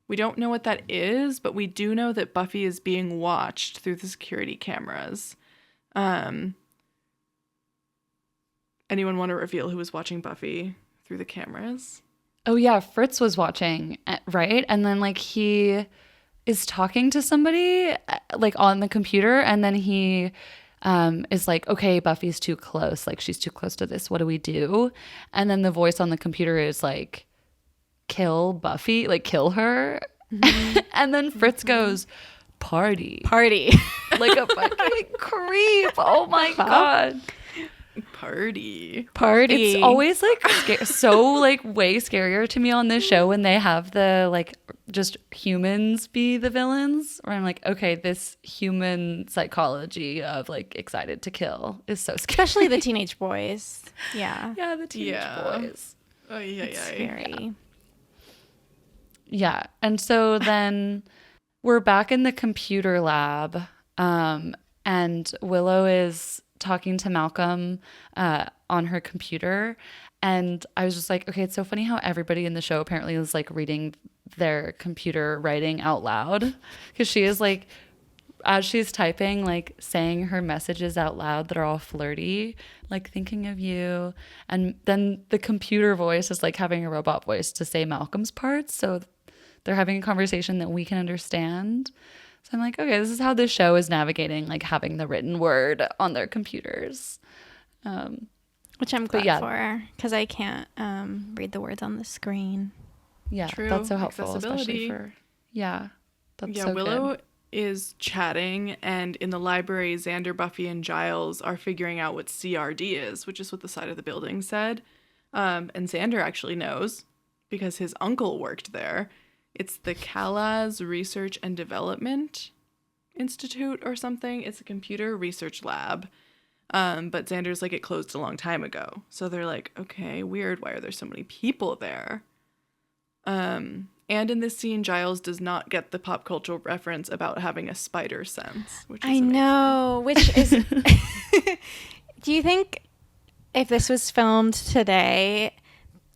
We don't know what that is, but we do know that Buffy is being watched through the security cameras. anyone want to reveal who was watching Buffy through the cameras? Oh yeah, Fritz was watching, right? And then like he is talking to somebody like on the computer, and then he is like, okay, Buffy's too close. Like she's too close to this. What do we do? And then the voice on the computer is like, kill Buffy, like kill her. And then Fritz goes, party. Like a fucking creep. Oh my God. Party. It's always like so like way scarier to me on this show when they have the like just humans be the villains, where I'm like, okay, this human psychology of like excited to kill is so scary. Especially the teenage boys. Yeah. Yeah, the teenage boys. Oh yeah, It's scary. Yeah. And so then we're back in the computer lab, and Willow is talking to Malcolm on her computer. And I was just like, okay, it's so funny how everybody in the show apparently is like reading their computer writing out loud, because she is like, as she's typing, like saying her messages out loud that are all flirty, like thinking of you. And then the computer voice is like having a robot voice to say Malcolm's parts. So they're having a conversation that we can understand. So I'm like, okay, this is how this show is navigating, like having the written word on their computers. Which I'm glad for, because I can't read the words on the screen. Yeah, True. that's so helpful, Accessibility. especially for, that's Yeah, so Willow good. is chatting, and in the library, Xander, Buffy, and Giles are figuring out what CRD is, which is what the side of the building said. And Xander actually knows because his uncle worked there. It's the Calaz Research and Development Institute or something. It's a computer research lab. But Xander's like, it closed a long time ago. So they're like, okay, weird. Why are there so many people there? And in this scene, Giles does not get the pop culture reference about having a spider sense, which is amazing. know, which is... Do you think if this was filmed today,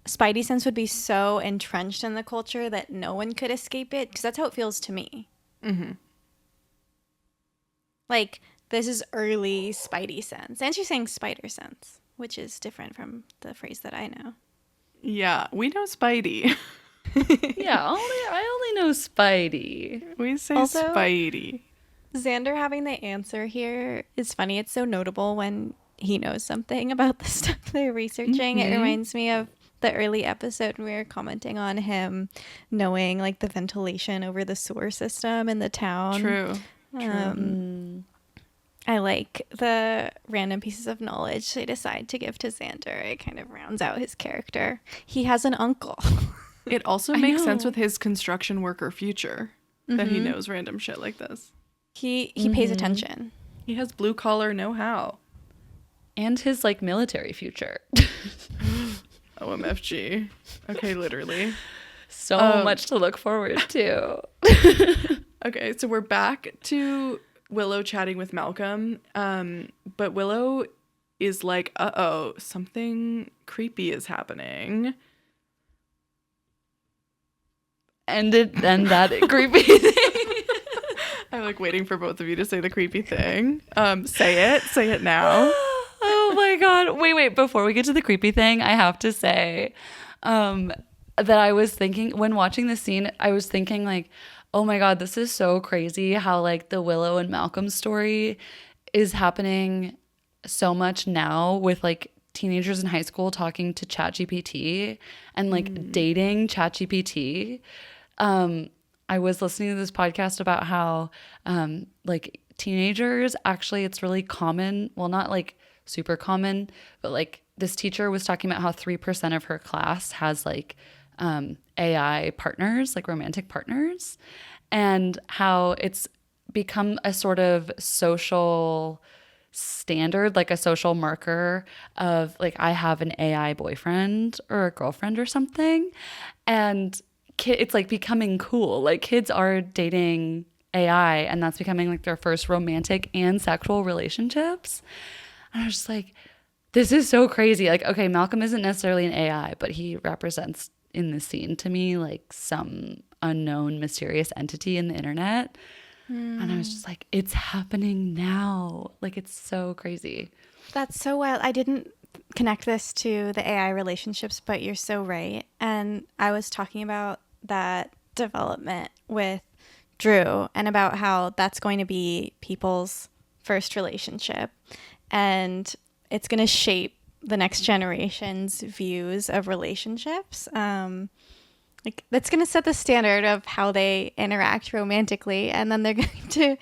Spidey sense would be so entrenched in the culture that no one could escape it? Because that's how it feels to me. Mm-hmm. Like, this is early Spidey sense. And she's saying spider sense, which is different from the phrase that I know. Yeah, we know Spidey. Yeah, I only know Spidey. We say Also, Spidey. Xander having the answer here is funny. It's so notable when he knows something about the stuff they're researching. It reminds me of the early episode when we were commenting on him knowing like the ventilation over the sewer system in the town. True. I like the random pieces of knowledge they decide to give to Xander. It kind of rounds out his character. He has an uncle. It also makes sense with his construction worker future that he knows random shit like this. He pays attention. He has blue collar know-how. And his like military future. OMFG. Okay, literally. So much to look forward to. Okay, so we're back to Willow chatting with Malcolm. But Willow is like, uh-oh, something creepy is happening. And that creepy thing. I'm like waiting for both of you to say the creepy thing. Say it now. Oh my God. Wait. Before we get to the creepy thing, I have to say that I was thinking, when watching this scene, I was thinking like, oh my God, this is so crazy how like the Willow and Malcolm story is happening so much now with like teenagers in high school talking to ChatGPT and like dating ChatGPT. I was listening to this podcast about how like teenagers, actually it's really common, well not like super common, but like this teacher was talking about how 3% of her class has like AI partners, like romantic partners, and how it's become a sort of social standard, like a social marker of like, I have an AI boyfriend or a girlfriend or something. And it's like becoming cool. Like kids are dating AI and that's becoming like their first romantic and sexual relationships. And I was just like, this is so crazy. Like, okay, Malcolm isn't necessarily an AI, but he represents in the scene to me like some unknown mysterious entity in the internet. And I was just like, it's happening now. Like, it's so crazy. That's so wild. I didn't connect this to the AI relationships, but you're so right. And I was talking about that development with Drew and about how that's going to be people's first relationship. And it's going to shape the next generation's views of relationships. Like that's going to set the standard of how they interact romantically. And then they're going to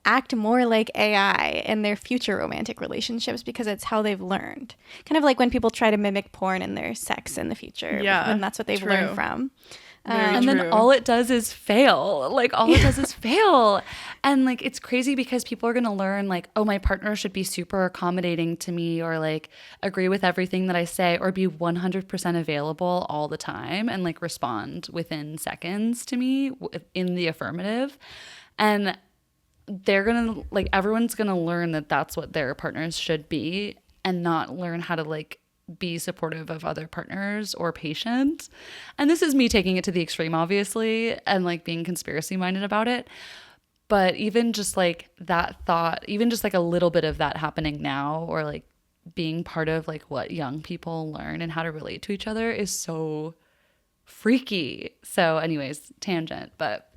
act more like AI in their future romantic relationships because it's how they've learned. Kind of like when people try to mimic porn in their sex in the future. Yeah, when that's what they've true. learned from. And then all it does is fail. Like all it does is fail. And like it's crazy because people are going to learn like, oh, my partner should be super accommodating to me or like agree with everything that I say or be 100% available all the time and like respond within seconds to me in the affirmative. And they're going to like everyone's going to learn that that's what their partners should be and not learn how to like be supportive of other partners or patient. And this is me taking it to the extreme, obviously, and like being conspiracy minded about it. But even just like that thought, even just like a little bit of that happening now or like being part of like what young people learn and how to relate to each other is so freaky. So anyways, tangent, but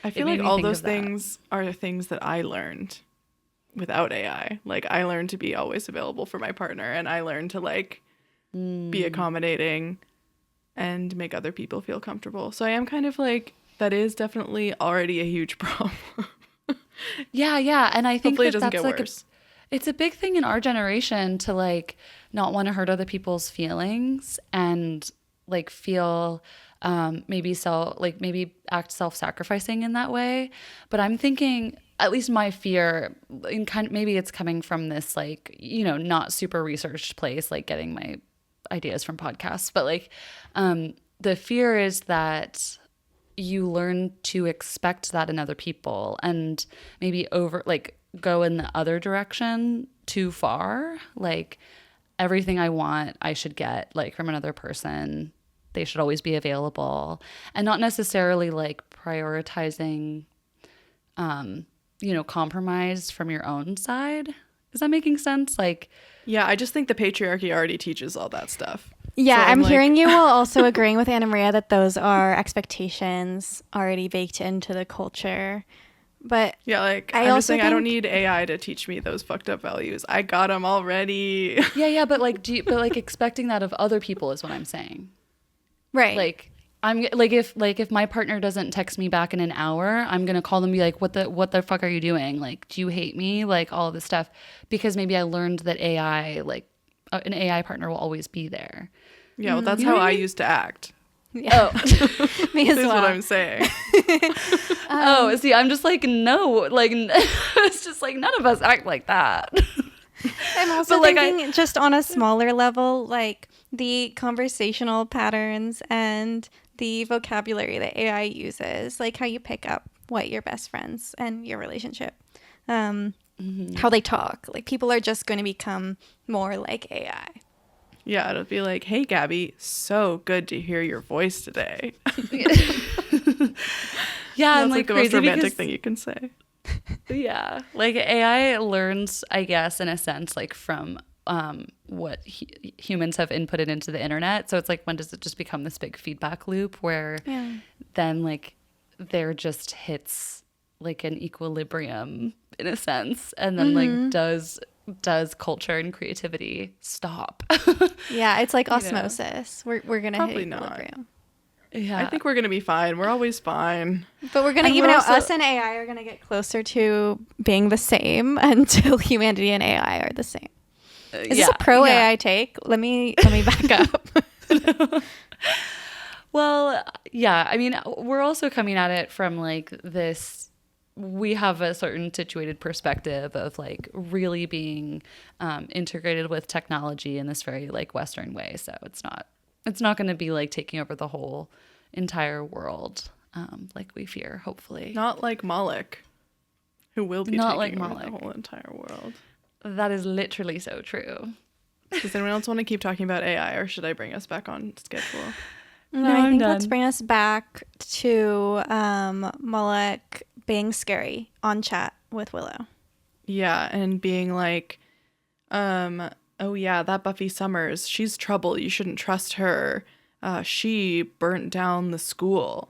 I feel like all those things are things that I learned without AI. Like I learned to be always available for my partner and I learned to like be accommodating and make other people feel comfortable. So I am kind of like, that is definitely already a huge problem. Yeah. And I think hopefully that it doesn't that's get like worse. It's a big thing in our generation to like not want to hurt other people's feelings and like feel maybe act self-sacrificing in that way. But I'm thinking, at least my fear, in kind of, maybe it's coming from this like, you know, not super researched place, like getting my ideas from podcasts, but like the fear is that you learn to expect that in other people and maybe go in the other direction too far. Like everything I want, I should get like from another person. They should always be available and not necessarily like prioritizing, compromise from your own side. Is that making sense? Like, yeah, I just think the patriarchy already teaches all that stuff. Yeah, So I'm like, hearing you while also agreeing with Anna Maria that those are expectations already baked into the culture. But yeah, like I I'm also just saying I don't think- need AI to teach me those fucked up values. I got them already. yeah, but like, expecting that of other people is what I'm saying. right. Like, I'm like if my partner doesn't text me back in an hour, I'm gonna call them and be like, what the fuck are you doing? Like, do you hate me? Like all of this stuff, because maybe I learned that AI, like an AI partner will always be there. Yeah, well, that's You know how what I I mean? used to act. Yeah. Me as Is well. what I'm saying. See, I'm just like, no, like it's just like none of us act like that. I'm also But, like, thinking just on a smaller level, like the conversational patterns and the vocabulary that AI uses, like how you pick up what your best friends and your relationship, how they talk. Like people are just going to become more like AI. Yeah, it'll be like, hey, Gabby, so good to hear your voice today. Yeah, That's and like like the crazy most romantic because thing you can say. yeah, like AI learns, I guess, in a sense, like from what humans have inputted into the internet. So it's like, when does it just become this big feedback loop where then like there just hits like an equilibrium in a sense, and then like does culture and creativity stop? Yeah, it's like You know? osmosis. We're gonna Probably hit not. equilibrium. Yeah, I think we're going to be fine. We're always fine. But we're gonna And even we're out also- us and AI are gonna get closer to being the same until humanity and AI are the same. Is this a pro AI take? Let me back up. Well, yeah. I mean, we're also coming at it from like this. We have a certain situated perspective of like really being integrated with technology in this very like Western way. So it's not going to be like taking over the whole entire world like we fear. Hopefully, Not like Moloch, who will be Not taking like over the Moloch. whole entire world. that is literally so true. Does anyone else want to keep talking about AI, or should I bring us back on schedule? No, I'm I think let's done. bring us back to Moloch being scary on chat with Willow. Yeah, and being like, oh yeah, that Buffy Summers, she's trouble. You shouldn't trust her. She burnt down the school.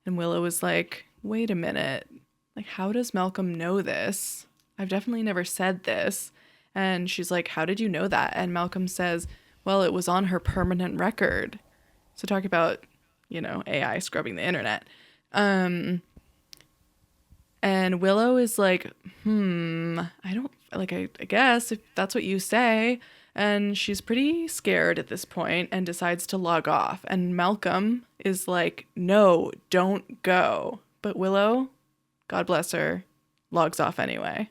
And Willow is like, wait a minute. Like, how does Malcolm know this? I've definitely never said this. And she's like, how did you know that? And Malcolm says, well, it was on her permanent record. So talk about, AI scrubbing the internet. And Willow is like, I don't, like, I guess if that's what you say. And she's pretty scared at this point and decides to log off. And Malcolm is like, no, don't go. But Willow, God bless her, logs off anyway.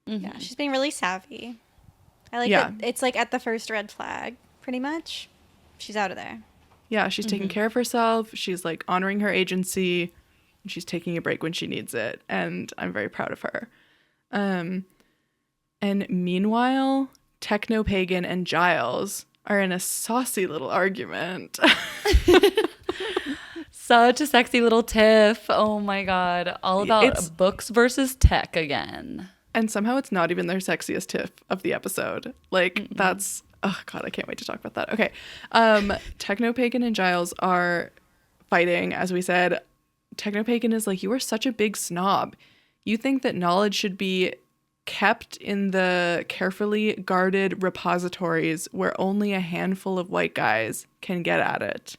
Mm-hmm. Yeah, she's being really savvy. I like that it's like at the first red flag, pretty much. She's out of there. Yeah, she's taking care of herself. She's like honoring her agency. And she's taking a break when she needs it. And I'm very proud of her. And meanwhile, Techno-Pagan and Giles are in a saucy little argument. Such a sexy little tiff. Oh my God. All about books versus tech again. And somehow it's not even their sexiest tiff of the episode. Like, that's... Oh, God, I can't wait to talk about that. Okay. Techno-Pagan and Giles are fighting, as we said. Techno-Pagan is like, you are such a big snob. You think that knowledge should be kept in the carefully guarded repositories where only a handful of white guys can get at it.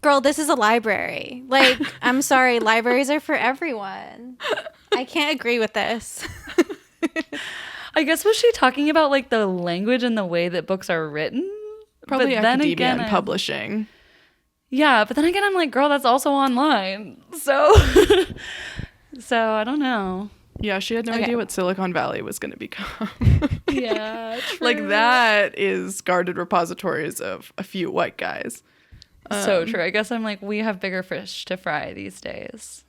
Girl, this is a library. Like, I'm sorry, libraries are for everyone. I can't agree with this. I guess was she talking about like the language and the way that books are written? Probably but academia again, and publishing. Yeah, but then again, I'm like, girl, that's also online. So, I don't know. Yeah, she had no idea what Silicon Valley was going to become. Yeah, true. Like that is guarded repositories of a few white guys. So true. I guess I'm like, we have bigger fish to fry these days.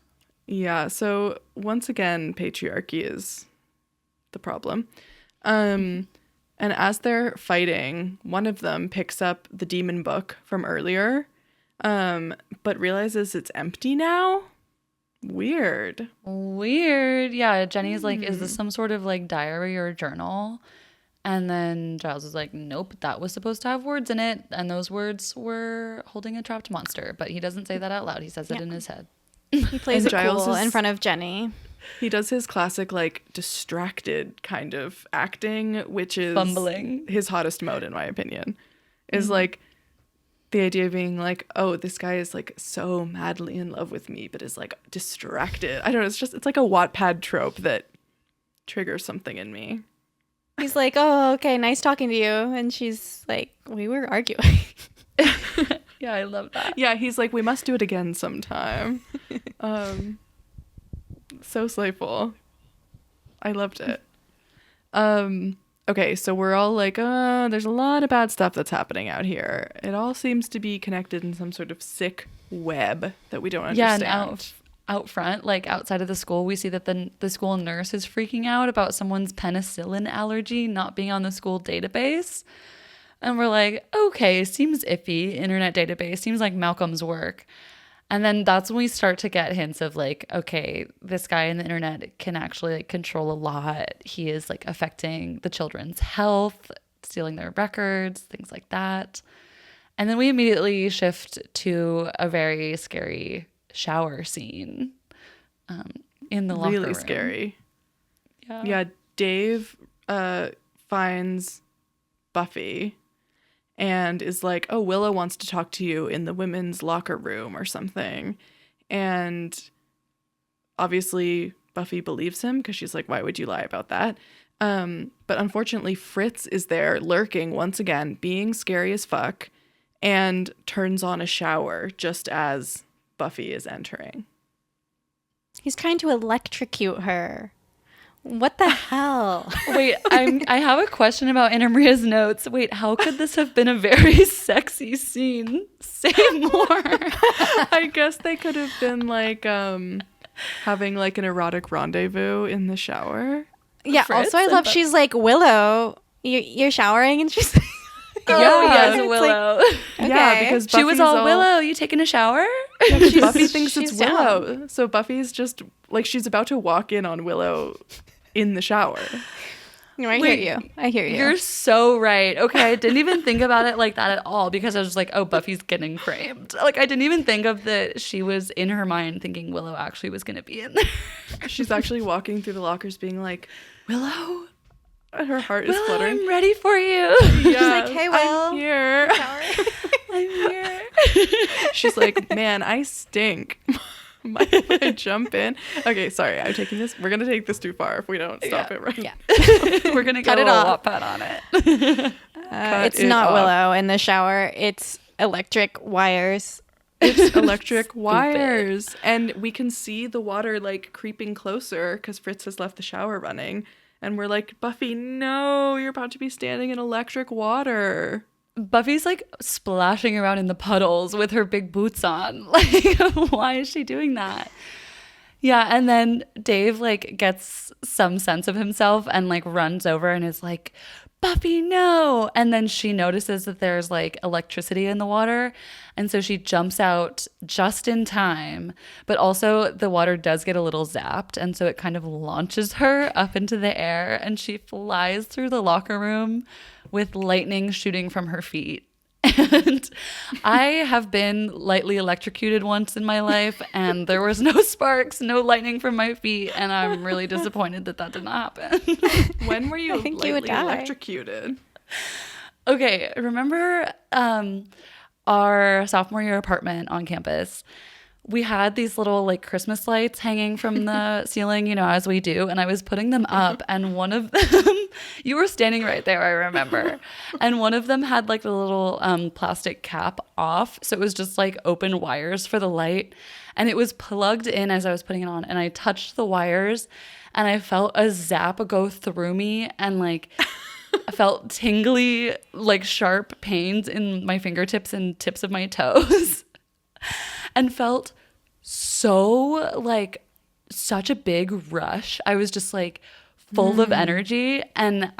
Yeah. So once again, patriarchy is the problem. And as they're fighting, one of them picks up the demon book from earlier, but realizes it's empty now. Weird. Yeah. Jenny's like, is this some sort of like diary or journal? And then Giles is like, nope, that was supposed to have words in it. And those words were holding a trapped monster. But he doesn't say that out loud. He says it in his head. He plays it cool in front of Jenny. He does his classic, like, distracted kind of acting, which is fumbling. His hottest mode, in my opinion. Is like the idea of being like, oh, this guy is like so madly in love with me, but is like distracted. I don't know. It's like a Wattpad trope that triggers something in me. He's like, oh, okay, nice talking to you. And she's like, we were arguing. Yeah, I love that. Yeah, he's like, we must do it again sometime. So slayful. I loved it. Okay, so we're all like, there's a lot of bad stuff that's happening out here. It all seems to be connected in some sort of sick web that we don't understand. Yeah, and out front, like outside of the school, we see that the school nurse is freaking out about someone's penicillin allergy not being on the school database. And we're like, okay, seems iffy. Internet database seems like Malcolm's work. And then that's when we start to get hints of like, okay, this guy in the internet can actually like control a lot. He is like affecting the children's health, stealing their records, things like that. And then we immediately shift to a very scary shower scene in the locker room. Really scary. Yeah. Yeah, Dave finds Buffy and is like, oh, Willow wants to talk to you in the women's locker room or something. And obviously Buffy believes him because she's like, why would you lie about that? But unfortunately, Fritz is there lurking once again, being scary as fuck, and turns on a shower just as Buffy is entering. He's trying to electrocute her. What the hell? Wait, I have a question about Anna Maria's notes. Wait, how could this have been a very sexy scene? Say more. I guess they could have been like having like an erotic rendezvous in the shower. Yeah, Fritz also I love she's like, Willow, you're showering, and she's like, oh, yes, it's Willow. Like, okay. Yeah, because she was all Willow, you taking a shower? Buffy thinks she's it's down. Willow. So Buffy's just like, she's about to walk in on Willow in the shower. No, I hear you. I hear you. You're so right. Okay, I didn't even think about it like that at all because I was just like, oh, Buffy's getting framed. Like, I didn't even think of that she was in her mind thinking Willow actually was going to be in there. She's actually walking through the lockers being like, Willow? and her heart is Willow, fluttering. I'm ready for you. She's like, hey, Will. I'm here. I'm here. She's like, man, I stink. Might I jump in? Okay, sorry, I'm taking this. We're gonna take this too far if we don't stop it right. Yeah. We're going to Cut get it a off. Wattpad on it. It's it not off. Willow in the shower. It's electric wires. It's electric wires, and we can see the water like creeping closer because Fritz has left the shower running, and we're like, Buffy, no, you're about to be standing in electric water. Buffy's like splashing around in the puddles with her big boots on. Like, why is she doing that? Yeah, and then Dave like gets some sense of himself and like runs over and is like, Buffy, no. And then she notices that there's like electricity in the water. And so she jumps out just in time. But also the water does get a little zapped. And so it kind of launches her up into the air. And she flies through the locker room with lightning shooting from her feet. And I have been lightly electrocuted once in my life, and there was no sparks, no lightning from my feet, and I'm really disappointed that that didn't happen. When were you think you would lightly die. electrocuted? Okay, remember our sophomore year apartment on campus? We had these little like Christmas lights hanging from the ceiling, you know, as we do. And I was putting them up, and one of them, you were standing right there, I remember. And one of them had like the little plastic cap off. So it was just like open wires for the light. And it was plugged in as I was putting it on. And I touched the wires and I felt a zap go through me, and like I felt tingly, like sharp pains in my fingertips and tips of my toes. And felt so like such a big rush. I was just like full of energy, and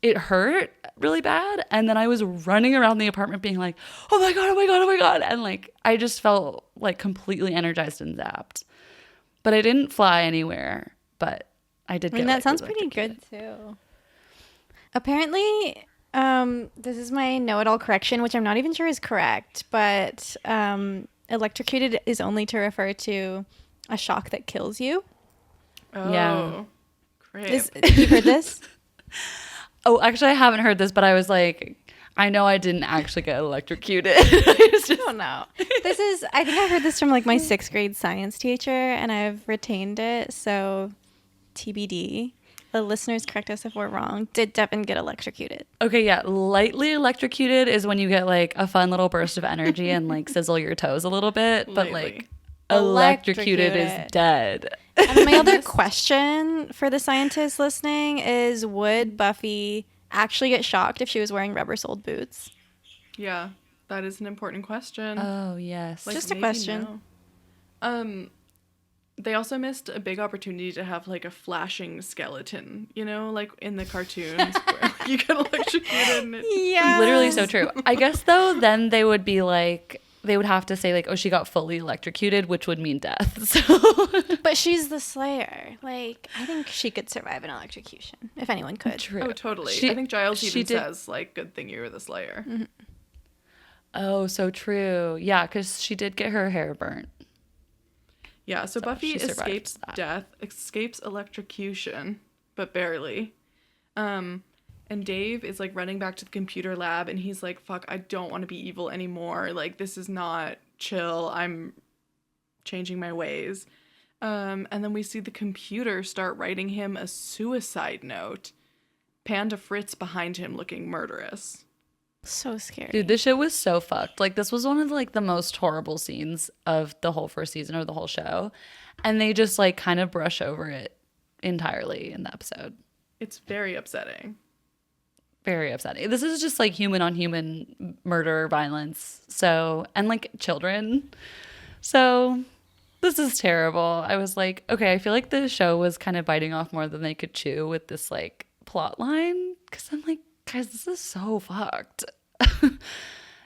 it hurt really bad. And then I was running around the apartment being like, oh my God, oh my God, oh my God. And like I just felt like completely energized and zapped. But I didn't fly anywhere. But I did I mean, get that sounds lightly pretty electrocuted. good too. Apparently, this is my know-it-all correction, which I'm not even sure is correct, but electrocuted is only to refer to a shock that kills you. Oh, Yeah. great. You heard this? Oh, actually, I haven't heard this, but I was like, I know I didn't actually get electrocuted. I was just, Oh no. I think I heard this from like my 6th grade science teacher, and I've retained it. So TBD. The listeners correct us if we're wrong. Did Devin get electrocuted? okay, yeah. Lightly electrocuted is when you get like a fun little burst of energy and like sizzle your toes a little bit. But Lightly. like electrocuted is Electrocuted. dead. And my other question for the scientists listening is, would Buffy actually get shocked if she was wearing rubber-soled boots? Yeah, that is an important question. Oh, yes. Like, just a maybe question. no. They also missed a big opportunity to have like a flashing skeleton, you know, like in the cartoons where you get electrocuted and it, Yeah. Literally so true. I guess though, then they would be like, they would have to say like, oh, she got fully electrocuted, which would mean death. So But she's the Slayer. Like, I think she could survive an electrocution, if anyone could. true. oh, totally. She- I think Giles she even did- says like, "Good thing you were the Slayer." Oh, so true. Yeah, because she did get her hair burnt. Yeah, so Buffy she survived escapes that. death, escapes electrocution, but barely. And Dave is like running back to the computer lab, and he's like, "Fuck, I don't want to be evil anymore. Like, this is not chill. I'm changing my ways." And then we see the computer start writing him a suicide note. Pan to Fritz behind him, looking murderous. So scary. Dude, this shit was so fucked. Like, this was one of like the most horrible scenes of the whole first season or the whole show. And they just like kind of brush over it entirely in the episode. It's very upsetting. Very upsetting. This is just like human on human murder, violence. So, and like children. So, this is terrible. I was like, okay, I feel like the show was kind of biting off more than they could chew with this like plot line. Cause I'm like, guys, this is so fucked.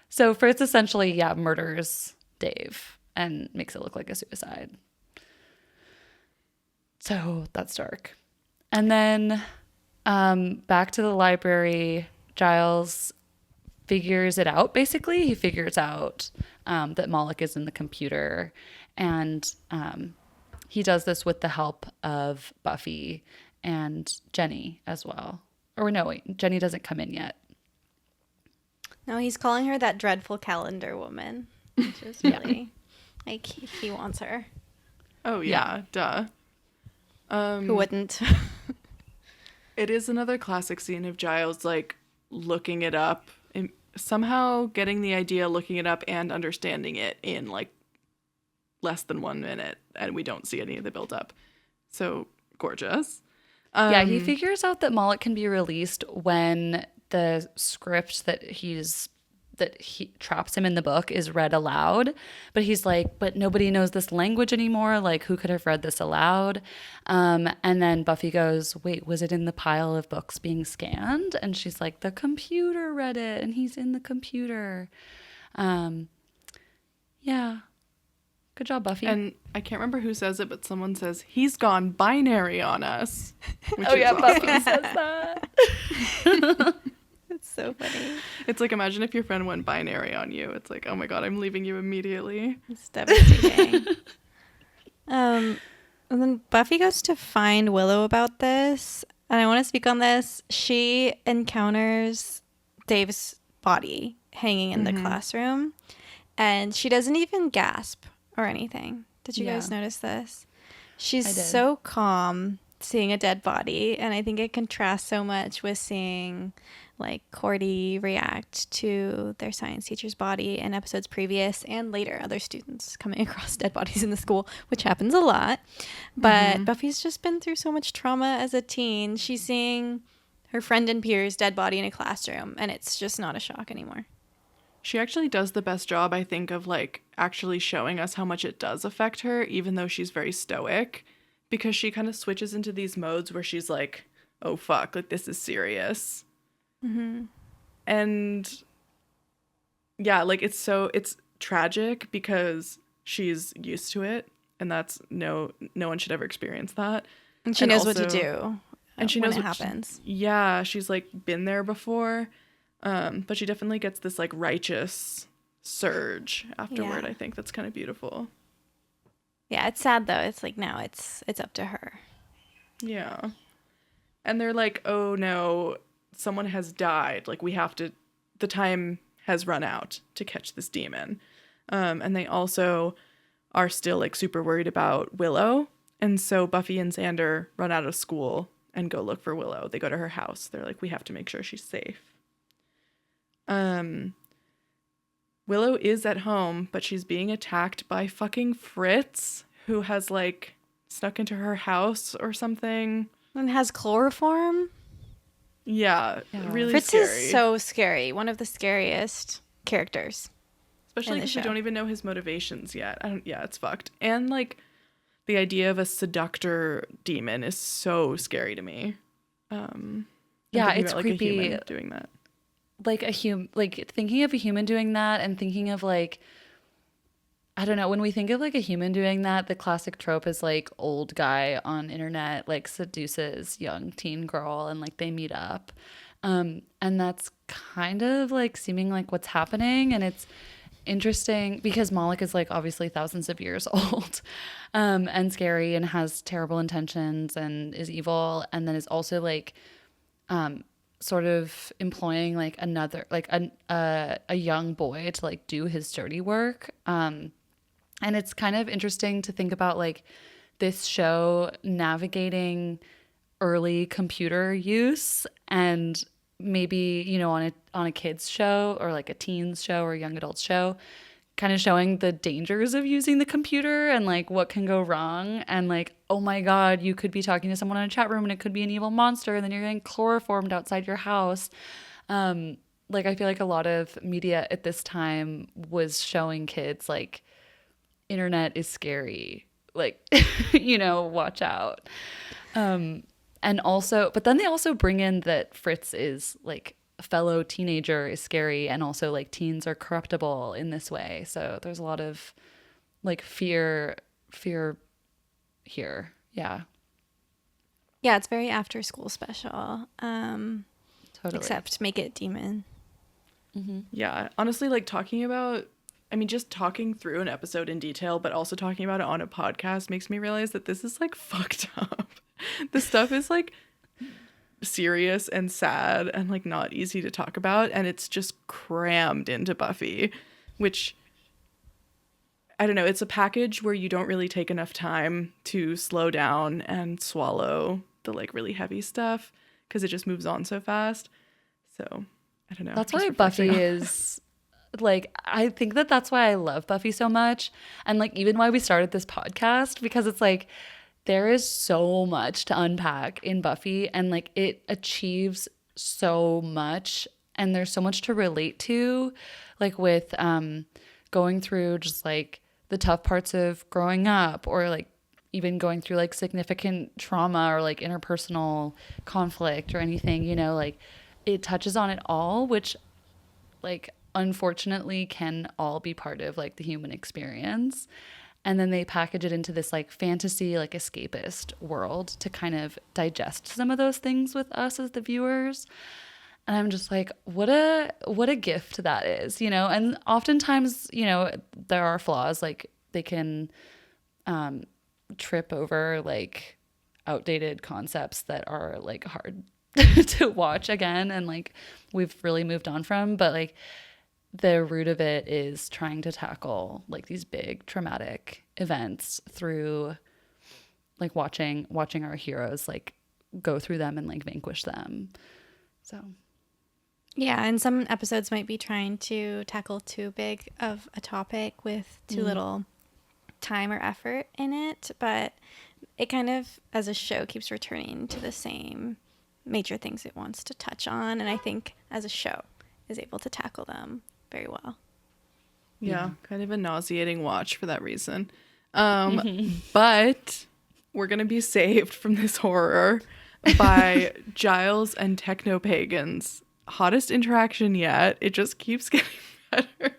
So Fritz essentially, yeah, murders Dave and makes it look like a suicide. So that's dark. And then Back to the library, Giles figures it out, basically. He figures out that Moloch is in the computer. And he does this with the help of Buffy and Jenny as well. Or no, wait, Jenny doesn't come in yet. No, he's calling her that dreadful calendar woman, which is really like he wants her. Oh yeah, duh. Who wouldn't? It is another classic scene of Giles like looking it up and somehow getting the idea, looking it up, and understanding it in like less than 1 minute, and we don't see any of the build up. So gorgeous. Yeah, he figures out that Moloch can be released when the script that he traps him in the book is read aloud. But he's like, but nobody knows this language anymore. Like, who could have read this aloud? And then Buffy goes, wait, was it in the pile of books being scanned? And she's like, the computer read it, and he's in the computer. Yeah. Good job, Buffy. And I can't remember who says it, but someone says, he's gone binary on us. Which oh, yeah, awesome. Buffy says that. It's so funny. It's like, imagine if your friend went binary on you. It's like, oh my God, I'm leaving you immediately. It's devastating. And then Buffy goes to find Willow about this. And I want to speak on this. She encounters Dave's body hanging in the classroom. And she doesn't even gasp or anything. Did you guys notice this? She's so calm seeing a dead body, and I think it contrasts so much with seeing like Cordy react to their science teacher's body in episodes previous and later, other students coming across dead bodies in the school, which happens a lot. But Buffy's just been through so much trauma as a teen. She's seeing her friend and peer's dead body in a classroom, and it's just not a shock anymore. She actually does the best job, I think, of like actually showing us how much it does affect her, even though she's very stoic, because she kind of switches into these modes where she's like, oh fuck, like this is serious. And yeah, like it's tragic because she's used to it, and that's no one should ever experience that. And she knows what to do. And she knows when it what happens. She's like been there before. But she definitely gets this like righteous surge afterward. I think that's kind of beautiful. Yeah, it's sad though. It's like now it's up to her. Yeah. And they're like, oh no, someone has died. Like the time has run out to catch this demon. And they also are still like super worried about Willow. And so Buffy and Xander run out of school and go look for Willow. They go to her house. They're like, we have to make sure she's safe. Willow is at home, but she's being attacked by fucking Fritz, who has like snuck into her house or something. And has chloroform. Yeah. Really Fritz scary. is so scary. One of the scariest characters. Especially because we don't even know his motivations yet. It's fucked. And like the idea of a seductor demon is so scary to me. It's about, creepy. a human doing that. Like thinking of a human doing that, and thinking of like, I don't know, when we think of like a human doing that, the classic trope is like old guy on internet like seduces young teen girl, and like they meet up, and that's kind of like seeming like what's happening. And it's interesting because Moloch is like obviously thousands of years old, and scary, and has terrible intentions, and is evil, and then is also like sort of employing like another like a young boy to like do his dirty work, and it's kind of interesting to think about like this show navigating early computer use, and maybe, you know, on a kids show or like a teens show or a young adult show, kind of showing the dangers of using the computer and like what can go wrong, and like, oh my God, you could be talking to someone in a chat room and it could be an evil monster, and then you're getting chloroformed outside your house. Like I feel like a lot of media at this time was showing kids like internet is scary, like you know, watch out. And also, but then they also bring in that Fritz is like a fellow teenager is scary, and also like teens are corruptible in this way. So there's a lot of like fear here. Yeah. Yeah, it's very after school special. Totally. Except make it demon. Yeah, honestly, like just talking through an episode in detail, but also talking about it on a podcast makes me realize that this is like fucked up. This stuff is like serious and sad and like not easy to talk about, and it's just crammed into Buffy, which I don't know, it's a package where you don't really take enough time to slow down and swallow the like really heavy stuff because it just moves on so fast. So I don't know. That's why Buffy is like, I think that's why I love Buffy so much. And like, even why we started this podcast, because it's like, there is so much to unpack in Buffy, and like it achieves so much, and there's so much to relate to, like with going through just like the tough parts of growing up, or like even going through like significant trauma or like interpersonal conflict or anything, you know, like it touches on it all, which like unfortunately can all be part of like the human experience. And then they package it into this like fantasy, like escapist world to kind of digest some of those things with us as the viewers. And I'm just like, what a gift that is, you know? And oftentimes, you know, there are flaws, like they can trip over like outdated concepts that are like hard to watch again, and like we've really moved on from, but like the root of it is trying to tackle like these big traumatic events through like watching our heroes like go through them and like vanquish them. So yeah, and some episodes might be trying to tackle too big of a topic with too little time or effort in it, but it kind of as a show keeps returning to the same major things it wants to touch on, and I think as a show is able to tackle them very well. Yeah, kind of a nauseating watch for that reason. But we're going to be saved from this horror by Giles and Technopagans. Hottest interaction yet. It just keeps getting better.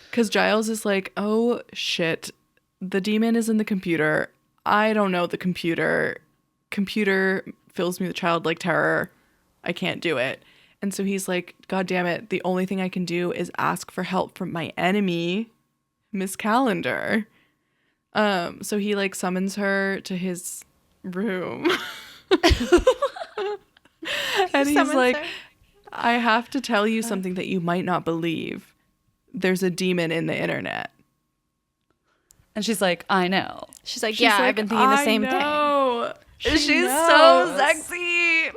Because Giles is like, oh shit, the demon is in the computer. I don't know the computer. Computer fills me with childlike terror. I can't do it. And so he's like, God damn it, the only thing I can do is ask for help from my enemy, Miss Calendar. So he like summons her to his room. And he's like, I have to tell you something that you might not believe. There's a demon in the internet. and she's like, I know. She's like, yeah, I've been thinking the same thing. She's so sexy.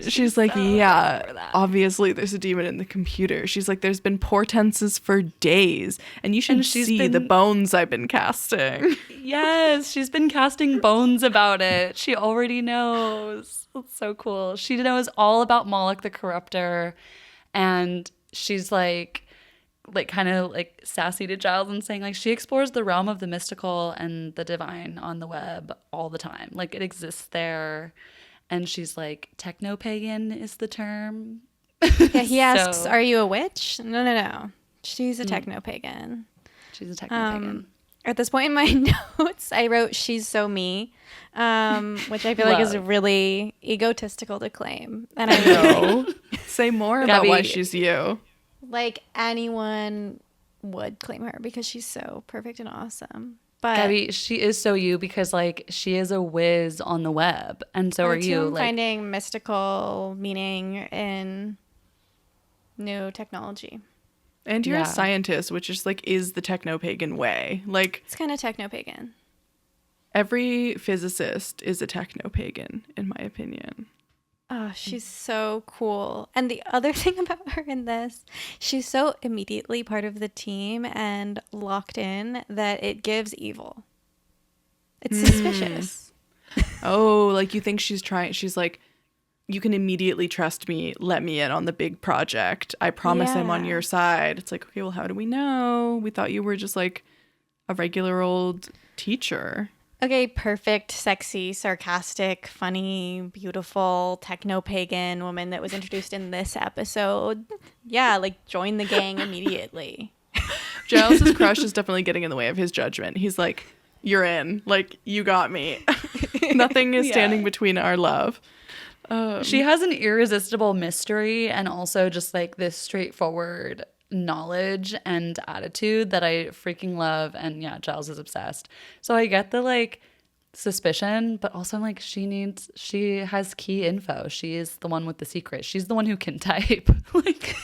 She's like, yeah, obviously there's a demon in the computer. She's like, there's been portenses for days, and you should see the bones I've been casting. Yes, she's been casting bones about it. She already knows. That's so cool. She knows all about Moloch the Corruptor, and she's like kind of like sassy to Giles and saying like she explores the realm of the mystical and the divine on the web all the time. Like it exists there. And she's like, techno-pagan is the term. Yeah, he asks, are you a witch? No. She's a techno-pagan. She's a techno-pagan. At this point in my notes, I wrote, she's so me, which I feel like is really egotistical to claim. And I know. Say more about why she's you. Like anyone would claim her because she's so perfect and awesome. But Gabby, she is so you because like she is a whiz on the web, and so are you. Like finding mystical meaning in new technology. And you're a scientist, which is like is the techno-pagan way. Like it's kind of techno-pagan. Every physicist is a techno-pagan, in my opinion. Oh, she's so cool. And the other thing about her in this, she's so immediately part of the team and locked in that it gives evil. It's suspicious. Oh, like you think she's like, you can immediately trust me. Let me in on the big project. I promise I'm on your side. It's like, okay, well, how do we know? We thought you were just like a regular old teacher. Okay, perfect, sexy, sarcastic, funny, beautiful, techno-pagan woman that was introduced in this episode. Yeah, like join the gang immediately. Giles' crush is definitely getting in the way of his judgment. He's like, you're in. Like, you got me. Nothing is standing between our love. She has an irresistible mystery and also just like this straightforward knowledge and attitude that I freaking love. And yeah, Giles is obsessed. So I get the like suspicion, but also I'm like, she has key info. She is the one with the secret. She's the one who can type. Like,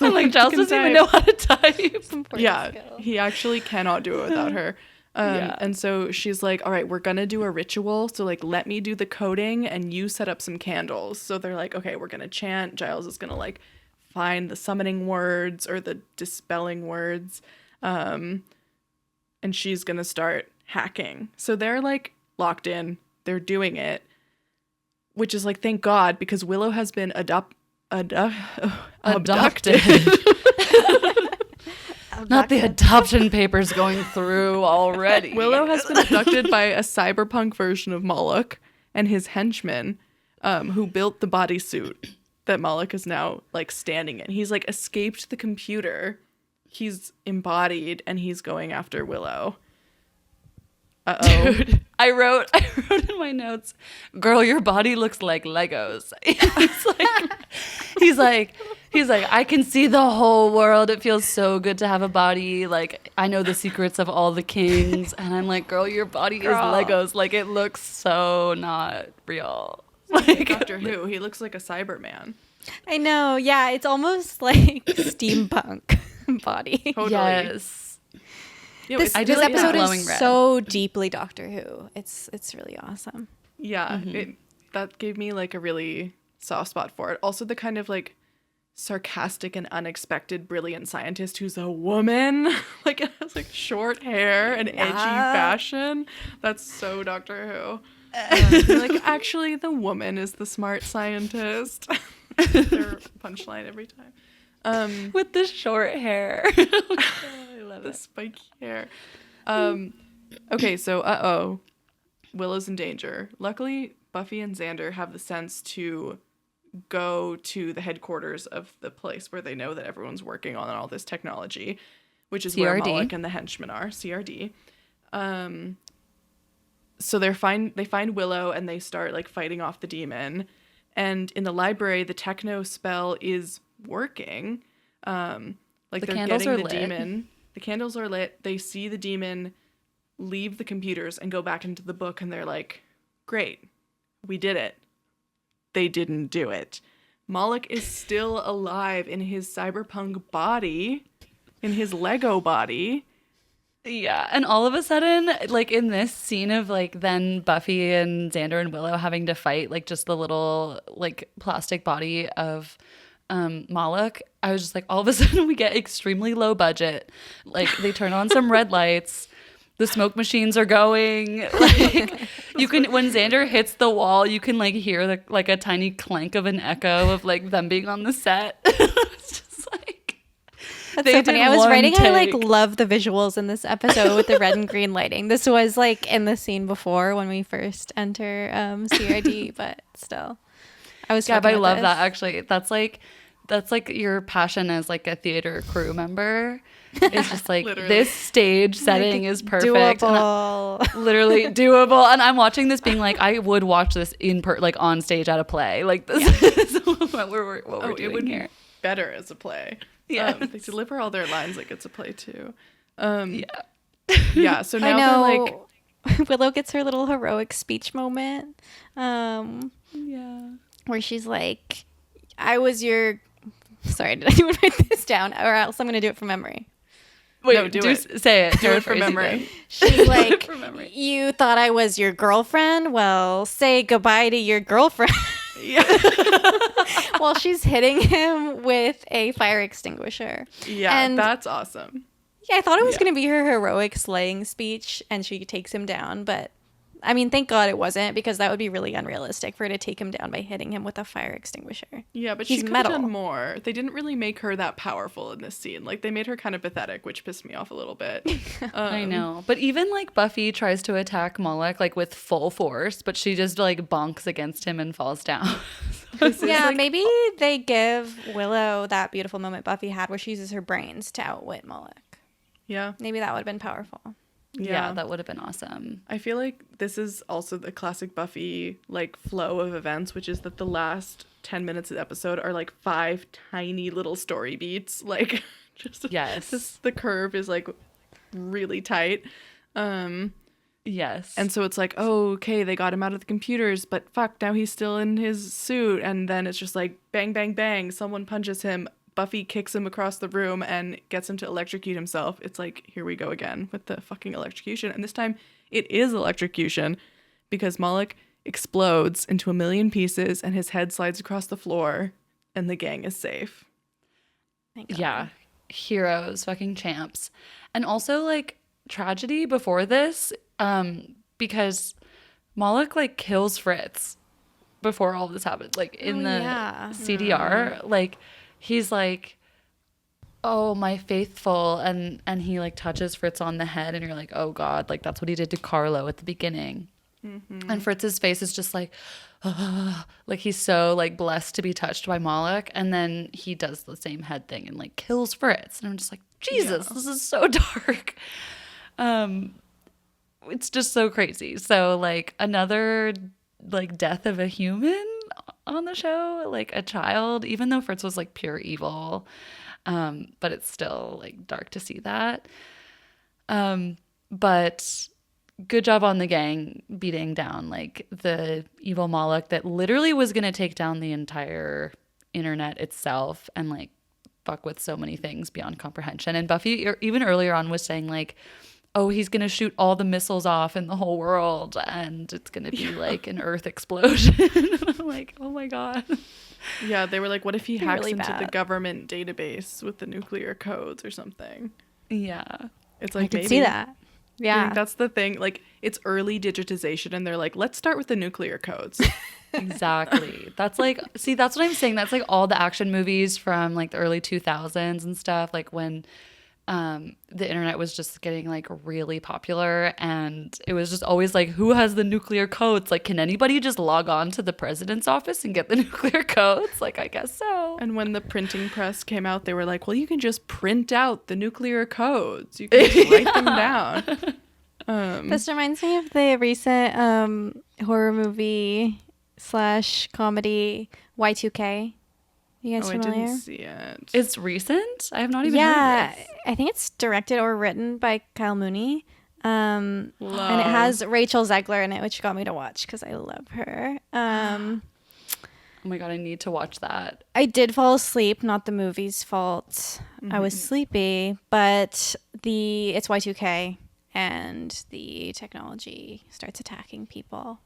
I'm like, Giles doesn't even know how to type. Yeah, he actually cannot do it without her. And so she's like, all right, we're going to do a ritual. So like, let me do the coding and you set up some candles. So they're like, okay, we're going to chant. Giles is going to like find the summoning words or the dispelling words. And she's going to start hacking. So they're like locked in. They're doing it, which is like, thank God, because Willow has been abducted. Not the adoption papers going through already. Willow has been abducted by a cyberpunk version of Moloch and his henchmen, who built the bodysuit that Moloch is now like standing in. He's like escaped the computer. He's embodied and he's going after Willow. Uh-oh. Dude, I wrote in my notes, girl, your body looks like Legos. He's like, I can see the whole world. It feels so good to have a body. Like, I know the secrets of all the kings. And I'm like, girl, your body is Legos. Like, it looks so not real. Like Doctor Who, he looks like a Cyberman. I know. Yeah, it's almost like steampunk body. Totally. Yes. This I do this like episode glowing is red. so deeply Doctor Who. It's really awesome. Yeah, that gave me like a really soft spot for it. Also the kind of like sarcastic and unexpected brilliant scientist who's a woman. Like, it has like short hair and edgy fashion. That's so Doctor Who. Like, actually the woman is the smart scientist. Their punchline every time. With the short hair. I love the spiky hair. Okay, so Willow's in danger. Luckily, Buffy and Xander have the sense to go to the headquarters of the place where they know that everyone's working on all this technology, which is where CRD. Moloch and the henchmen are. CRD. So they find Willow and they start like fighting off the demon. And in the library, the techno spell is working. Like The they're candles getting are the lit. demon. The candles are lit. They see the demon leave the computers and go back into the book, and they're like, great, we did it. They didn't do it. Moloch is still alive in his cyberpunk body, in his Lego body. Yeah, and all of a sudden, like in this scene of like then Buffy and Xander and Willow having to fight like just the little like plastic body of Moloch, I was just like, all of a sudden we get extremely low budget. Like they turn on some red lights, the smoke machines are going. Like you can, when Xander hits the wall, you can like hear like a tiny clank of an echo of like them being on the set. It's just like That's so funny. I was writing, I like love the visuals in this episode with the red and green lighting. This was like in the scene before when we first enter CRD, but still, I was. Yeah, but I love this. that actually. That's like your passion as like a theater crew member. It's just like this stage setting is perfect. Doable. Literally doable. And I'm watching this being like, I would watch this like on stage at a play. Like this is what we're doing it would here. be better as a play. Yeah. They deliver all their lines like it's a play too. Yeah. Yeah, so now I they're know. like, Willow gets her little heroic speech moment. Yeah. Where she's like, I was your. Sorry, did I even write this down? Or else I'm going to do it from memory. Wait, No, do it. Say it. Do it from memory. She's like, from memory. you thought I was your girlfriend? Well, say goodbye to your girlfriend. Yeah. While she's hitting him with a fire extinguisher. Yeah, And- that's awesome. Yeah, I thought it was going to be her heroic slaying speech and she takes him down. But, I mean, thank God it wasn't, because that would be really unrealistic for her to take him down by hitting him with a fire extinguisher. Yeah, but He's she could have metal. done more. They didn't really make her that powerful in this scene. Like, they made her kind of pathetic, which pissed me off a little bit. I know. But even like Buffy tries to attack Moloch like with full force, but she just like bonks against him and falls down. Yeah, maybe they give Willow that beautiful moment Buffy had where she uses her brains to outwit Moloch. Yeah. Maybe that would have been powerful. Yeah, that would have been awesome. I feel like this is also the classic Buffy like flow of events, which is that the last 10 minutes of the episode are like 5 tiny little story beats. Like just the curve is like really tight. Yes. And so it's like, oh, okay, they got him out of the computers, but fuck, now he's still in his suit. And then it's just like bang, bang, bang. Someone punches him. Buffy kicks him across the room and gets him to electrocute himself. It's like, here we go again with the fucking electrocution. And this time it is electrocution because Moloch explodes into a million pieces and his head slides across the floor and the gang is safe. Yeah. Heroes, fucking champs. And also like tragedy before this, because Moloch like kills Fritz before all this happened. Like in CDR, like he's like, oh, my faithful, and he like touches Fritz on the head and you're like, oh god, like that's what he did to Carlo at the beginning. And Fritz's face is just like, like he's so like blessed to be touched by Moloch, and then he does the same head thing and like kills Fritz, and I'm just like, Jesus, this is so dark. It's just so crazy. So like another like death of a human on the show, like a child, even though Fritz was like pure evil, but it's still like dark to see that. But good job on the gang beating down like the evil Moloch that literally was going to take down the entire internet itself and like fuck with so many things beyond comprehension. And Buffy even earlier on was saying like, oh, he's going to shoot all the missiles off in the whole world and it's going to be like an earth explosion. I'm like, oh my God. Yeah, they were like, what if he hacks really into bad. the government database with the nuclear codes or something? Yeah. It's like, I could maybe see that. I Yeah. think that's the thing. Like, it's early digitization and they're like, let's start with the nuclear codes. Exactly. That's like, see, that's what I'm saying. That's like all the action movies from like the early 2000s and stuff. Like when the internet was just getting like really popular and it was just always like, who has the nuclear codes? Like, can anybody just log on to the president's office and get the nuclear codes? Like, I guess so. And when the printing press came out, they were like, well, you can just print out the nuclear codes. You can just write them down. This reminds me of the recent horror movie / comedy Y2K. You guys I familiar? didn't see it. It's recent? I have not even heard of this. I think it's directed or written by Kyle Mooney. And it Love. has Rachel Zegler in it, which got me to watch because I love her. Oh my God, I need to watch that. I did fall asleep, not the movie's fault. I was sleepy, but it's Y2K and the technology starts attacking people.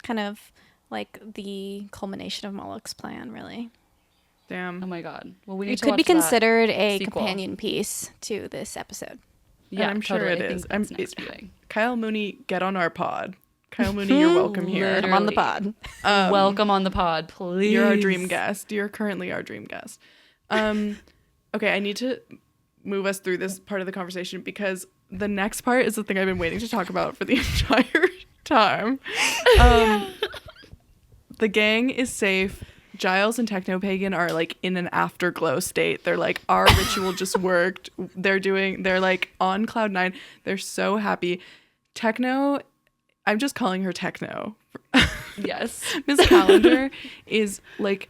Kind of like the culmination of Moloch's plan, really. Damn. Oh my God. Well, we need It to could watch be that considered a sequel. companion piece to this episode. Yeah, I'm sure totally. it I think is. that's next viewing. Kyle Mooney, get on our pod. Kyle Mooney, you're welcome here. I'm on the pod. Welcome on the pod, please. You're our dream guest. You're currently our dream guest. Okay, I need to move us through this part of the conversation because the next part is the thing I've been waiting to talk about for the entire time. The gang is safe. Giles and Technopagan are like in an afterglow state. They're like, our ritual just worked. They're like on cloud 9. They're so happy. Techno, I'm just calling her Techno. Yes. Miss Calendar is like,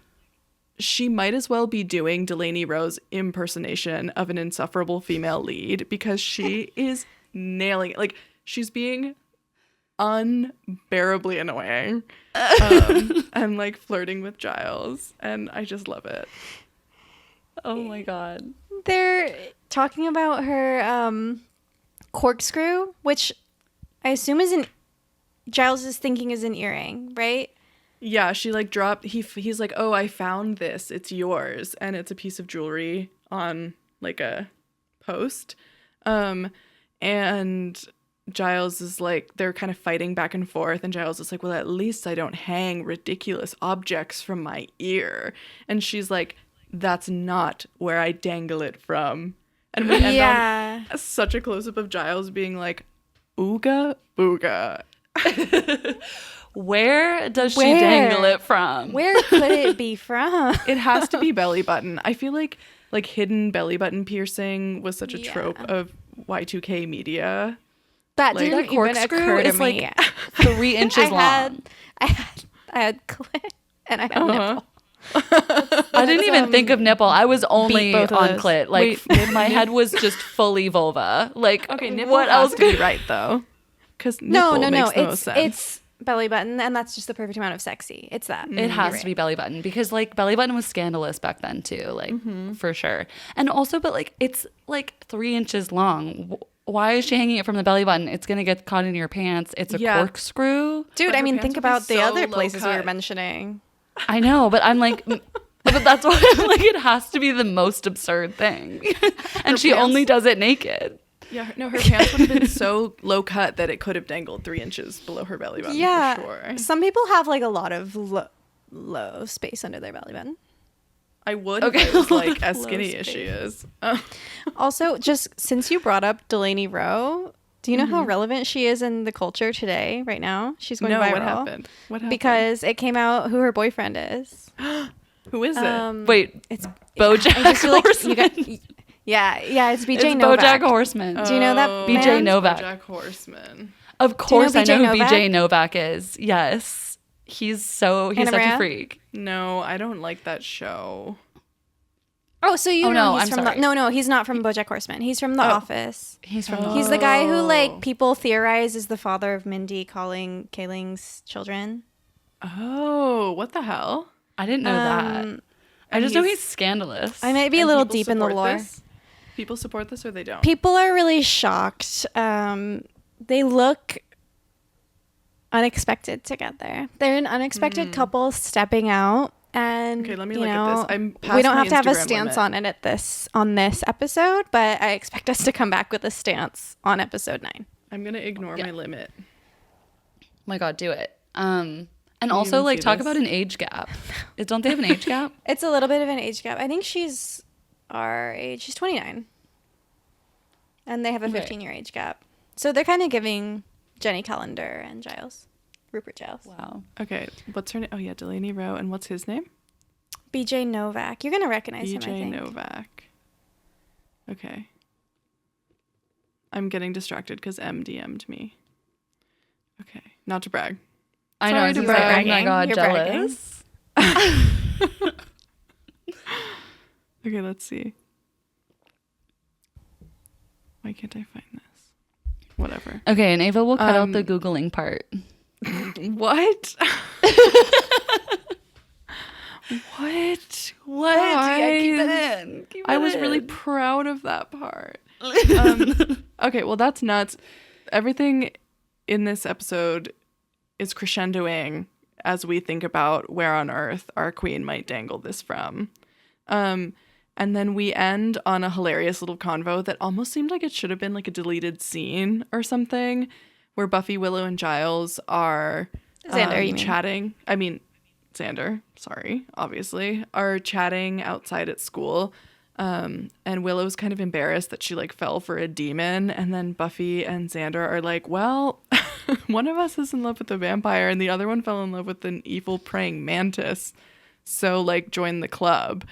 she might as well be doing Delaney Rowe's impersonation of an insufferable female lead because she is nailing it. Like, she's being unbearably annoying and like flirting with Giles, and I just love it. Oh my God. They're talking about her corkscrew, which I assume Giles is thinking is an earring, right? Yeah, she like dropped, he's like, oh, I found this, it's yours, and it's a piece of jewelry on like a post, and Giles is like, they're kind of fighting back and forth, and Giles is like, well, at least I don't hang ridiculous objects from my ear. And she's like, that's not where I dangle it from. And we end on such a close-up of Giles being like, ooga booga. Where does she dangle it from? Where could it be from? It has to be belly button. I feel like hidden belly button piercing was such a trope of Y2K media. That Like, didn't that even corkscrew occur to is me. like 3 inches long. I had clit and I had nipple. I didn't even think of nipple. I was only both of on those. clit. Like my head was just fully vulva. Like Okay, nipple what has else to be right though, because No. makes the most sense. It's belly button, and that's just the perfect amount of sexy. It's that. It has to be belly button because like belly button was scandalous back then too, like for sure. And also, but like it's like 3 inches long. Why is she hanging it from the belly button? It's gonna get caught in your pants. It's a corkscrew. Dude, But I her mean, pants think would be about the so other low places we were cut. mentioning. I know, but I'm like, but that's why I'm like, it has to be the most absurd thing. And she only does it naked. Yeah, no, her pants would have been so low cut that it could have dangled 3 inches below her belly button. Yeah, for sure. some people have like a lot of low space under their belly button. I would if I was like as Low skinny as she space. is. Also, just since you brought up Delaney Rowe, do you know how relevant she is in the culture today? Right now, she's going No, viral. what happened? What happened? Because it came out who her boyfriend is. Who is it? Wait, It's BoJack I just feel like Horseman. you got. Yeah, it's BJ It's Novak. BoJack Horseman. Do you know that BJ man? Novak. BoJack Horseman. Of course, I BJ know who Novak? BJ Novak is. Yes, he's such Maria? a freak. No, I don't like that show. Oh, so you Oh, know no, he's I'm from sorry. No, he's not from BoJack Horseman. He's from The Office. He's from. He's the guy who Oh. like people theorize is the father of Mindy Kaling's children. Oh, what the hell? I didn't know that. I just know he's scandalous. I might be a And little people deep in the support lore. this? People support this or they don't? People are really shocked. They look unexpected together. They're an unexpected couple stepping out, and Okay, let me you look at know, this. I'm past we don't my have to have a Instagram stance limit. on this episode, but I expect us to come back with a stance on episode 9. I'm gonna ignore my limit. Oh my god, do it. And you also even like see talk this? about an age gap. Don't they have an age gap? It's a little bit of an age gap. I think she's our age. She's 29, and they have a Okay. 15-year age gap. So they're kind of giving Jenny Calendar and Rupert Giles. Wow. Okay, what's her name? Oh yeah, Delaney Rowe. And what's his name? BJ Novak. You're gonna recognize him, I BJ think. Novak. Okay. I'm getting distracted because M DM'd me. Okay, not to brag. I know. Sorry I was to gonna say, brag. oh my god, You're bragging. jealous. Okay, let's see. Why can't I find this? Whatever. Okay, and Ava will cut out the Googling part. What? What? What? Yeah, keep it in. I was really proud of that part. Okay, well, that's nuts. Everything in this episode is crescendoing as we think about where on earth our queen might dangle this from. And then we end on a hilarious little convo that almost seemed like it should have been like a deleted scene or something, where Buffy, Willow, and Giles are Xander, you mean? chatting. I mean, Xander, sorry, obviously, are chatting outside at school. And Willow's kind of embarrassed that she like fell for a demon. And then Buffy and Xander are like, well, one of us is in love with a vampire and the other one fell in love with an evil praying mantis. So like join the club.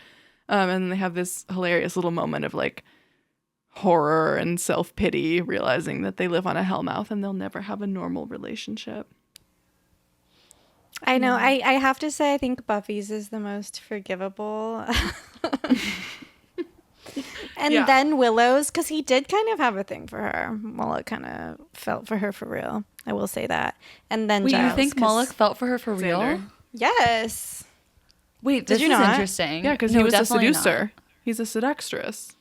And then they have this hilarious little moment of like horror and self-pity, realizing that they live on a hellmouth and they'll never have a normal relationship. I know. I have to say, I think Buffy's is the most forgivable. And Yeah. then Willow's, because he did kind of have a thing for her. Mullet kind of felt for her for real. I will say that. And then Wait, Giles, you think 'cause- Moloch felt for her for real? Xander. Yes. Wait, Did this you is not? interesting. Yeah, because No, he was a definitely not. seducer. He's a seductress.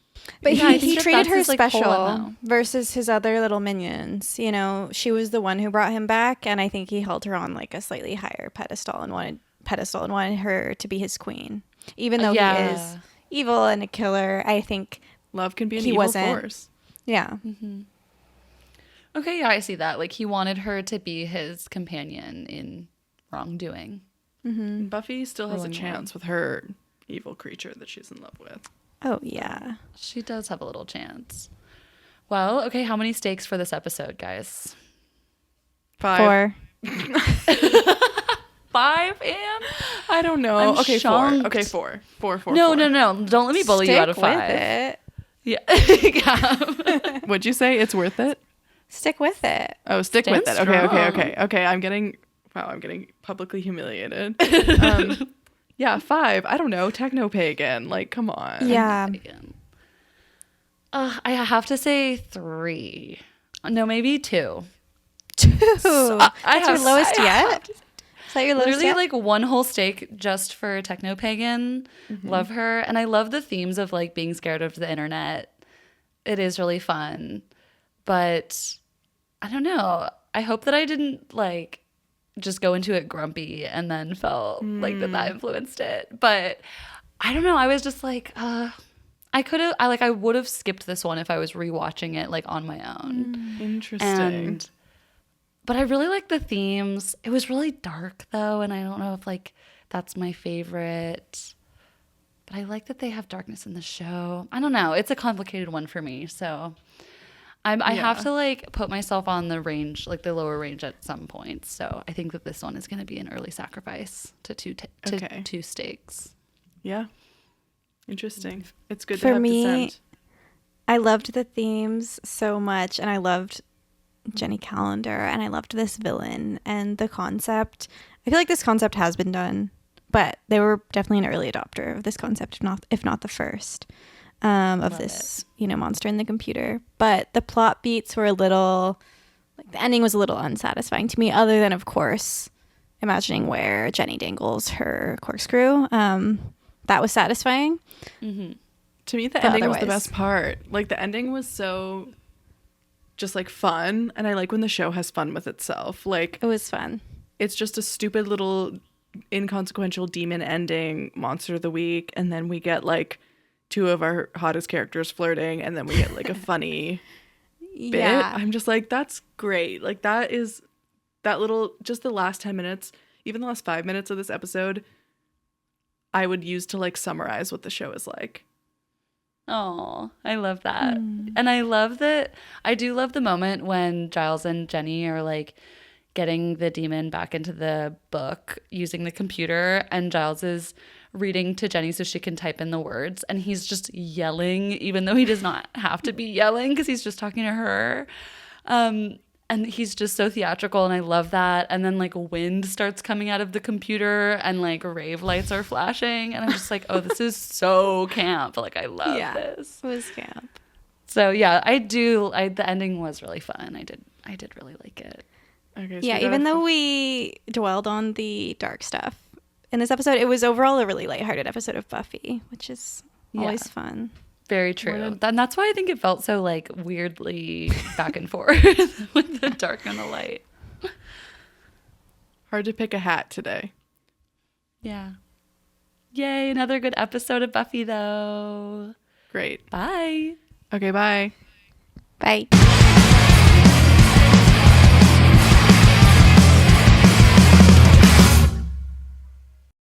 But Yeah, I he think that treated that's her his, like, whole special MO. versus his other little minions. You know, she was the one who brought him back, and I think he held her on like a slightly higher pedestal and wanted her to be his queen. Even though he is evil and a killer, I think, Love can be an He evil wasn't. force. yeah. Okay, yeah, I see that. Like he wanted her to be his companion in wrongdoing. Buffy still has a Ruin chance with her evil creature that she's in love with. Oh, yeah. She does have a little chance. Well, okay, how many stakes for this episode, guys? 5. 4. 5, Anne? I don't know. I'm Okay, shocked. 4. Okay, 4. 4. No. Don't let me bully you out of 5. It. Yeah. Yeah. Would you say it's worth it? Stick with it. Oh, stick Stand with it. strong. Okay. I'm getting publicly humiliated. Yeah, 5. I don't know. Techno pagan. Like, come on. Yeah. I have to say 3. No, maybe 2. That's your lowest yet? Is that your lowest Literally yet? like one whole steak just for techno pagan. Love her. And I love the themes of like being scared of the internet. It is really fun. But I don't know. I hope that I didn't like just go into it grumpy and then felt like that influenced it. But I don't know. I was just like, I would have skipped this one if I was rewatching it like on my own. Interesting. But I really like the themes. It was really dark though, and I don't know if like that's my favorite. But I like that they have darkness in the show. I don't know. It's a complicated one for me, so I have to like put myself on the range, like the lower range at some point. So I think that this one is going to be an early sacrifice to two steaks. Yeah. Interesting. It's good to For have me, dissent. I loved the themes so much, and I loved Jenny Calendar, and I loved this villain and the concept. I feel like this concept has been done, but they were definitely an early adopter of this concept, if not the first, of this, monster in the computer. But the plot beats were a little, like the ending was a little unsatisfying to me, other than, of course, imagining where Jenny dangles her corkscrew. That was satisfying. Mm-hmm. To me, the But ending was the otherwise- best part. Like, the ending was so just like fun, and I like when the show has fun with itself. Like, It was fun. it's just a stupid little inconsequential demon ending, monster of the week, and then we get like 2 of our hottest characters flirting, and then we get like a funny bit. Yeah. I'm just like, that's great. Like, that is that little, just the last 10 minutes, even the last 5 minutes of this episode, I would use to like summarize what the show is like. Oh, I love that. And I love that. I do love the moment when Giles and Jenny are like getting the demon back into the book using the computer, and Giles is reading to Jenny so she can type in the words, and he's just yelling even though he does not have to be yelling because he's just talking to her. And he's just so theatrical, and I love that. And then like wind starts coming out of the computer, and like rave lights are flashing, and I'm just like, oh, this is so camp. Like, I love this. It was camp. So yeah, I do. The ending was really fun. I did really like it. Okay, so Yeah, we got even a- though we dwelled on the dark stuff in this episode, it was overall a really lighthearted episode of Buffy, which is always fun. Very true. And that's why I think it felt so like weirdly back and forth with the dark and the light. hard to pick a hat today. Yeah. Yay, another good episode of Buffy though. Great. Bye. Okay, bye. Bye.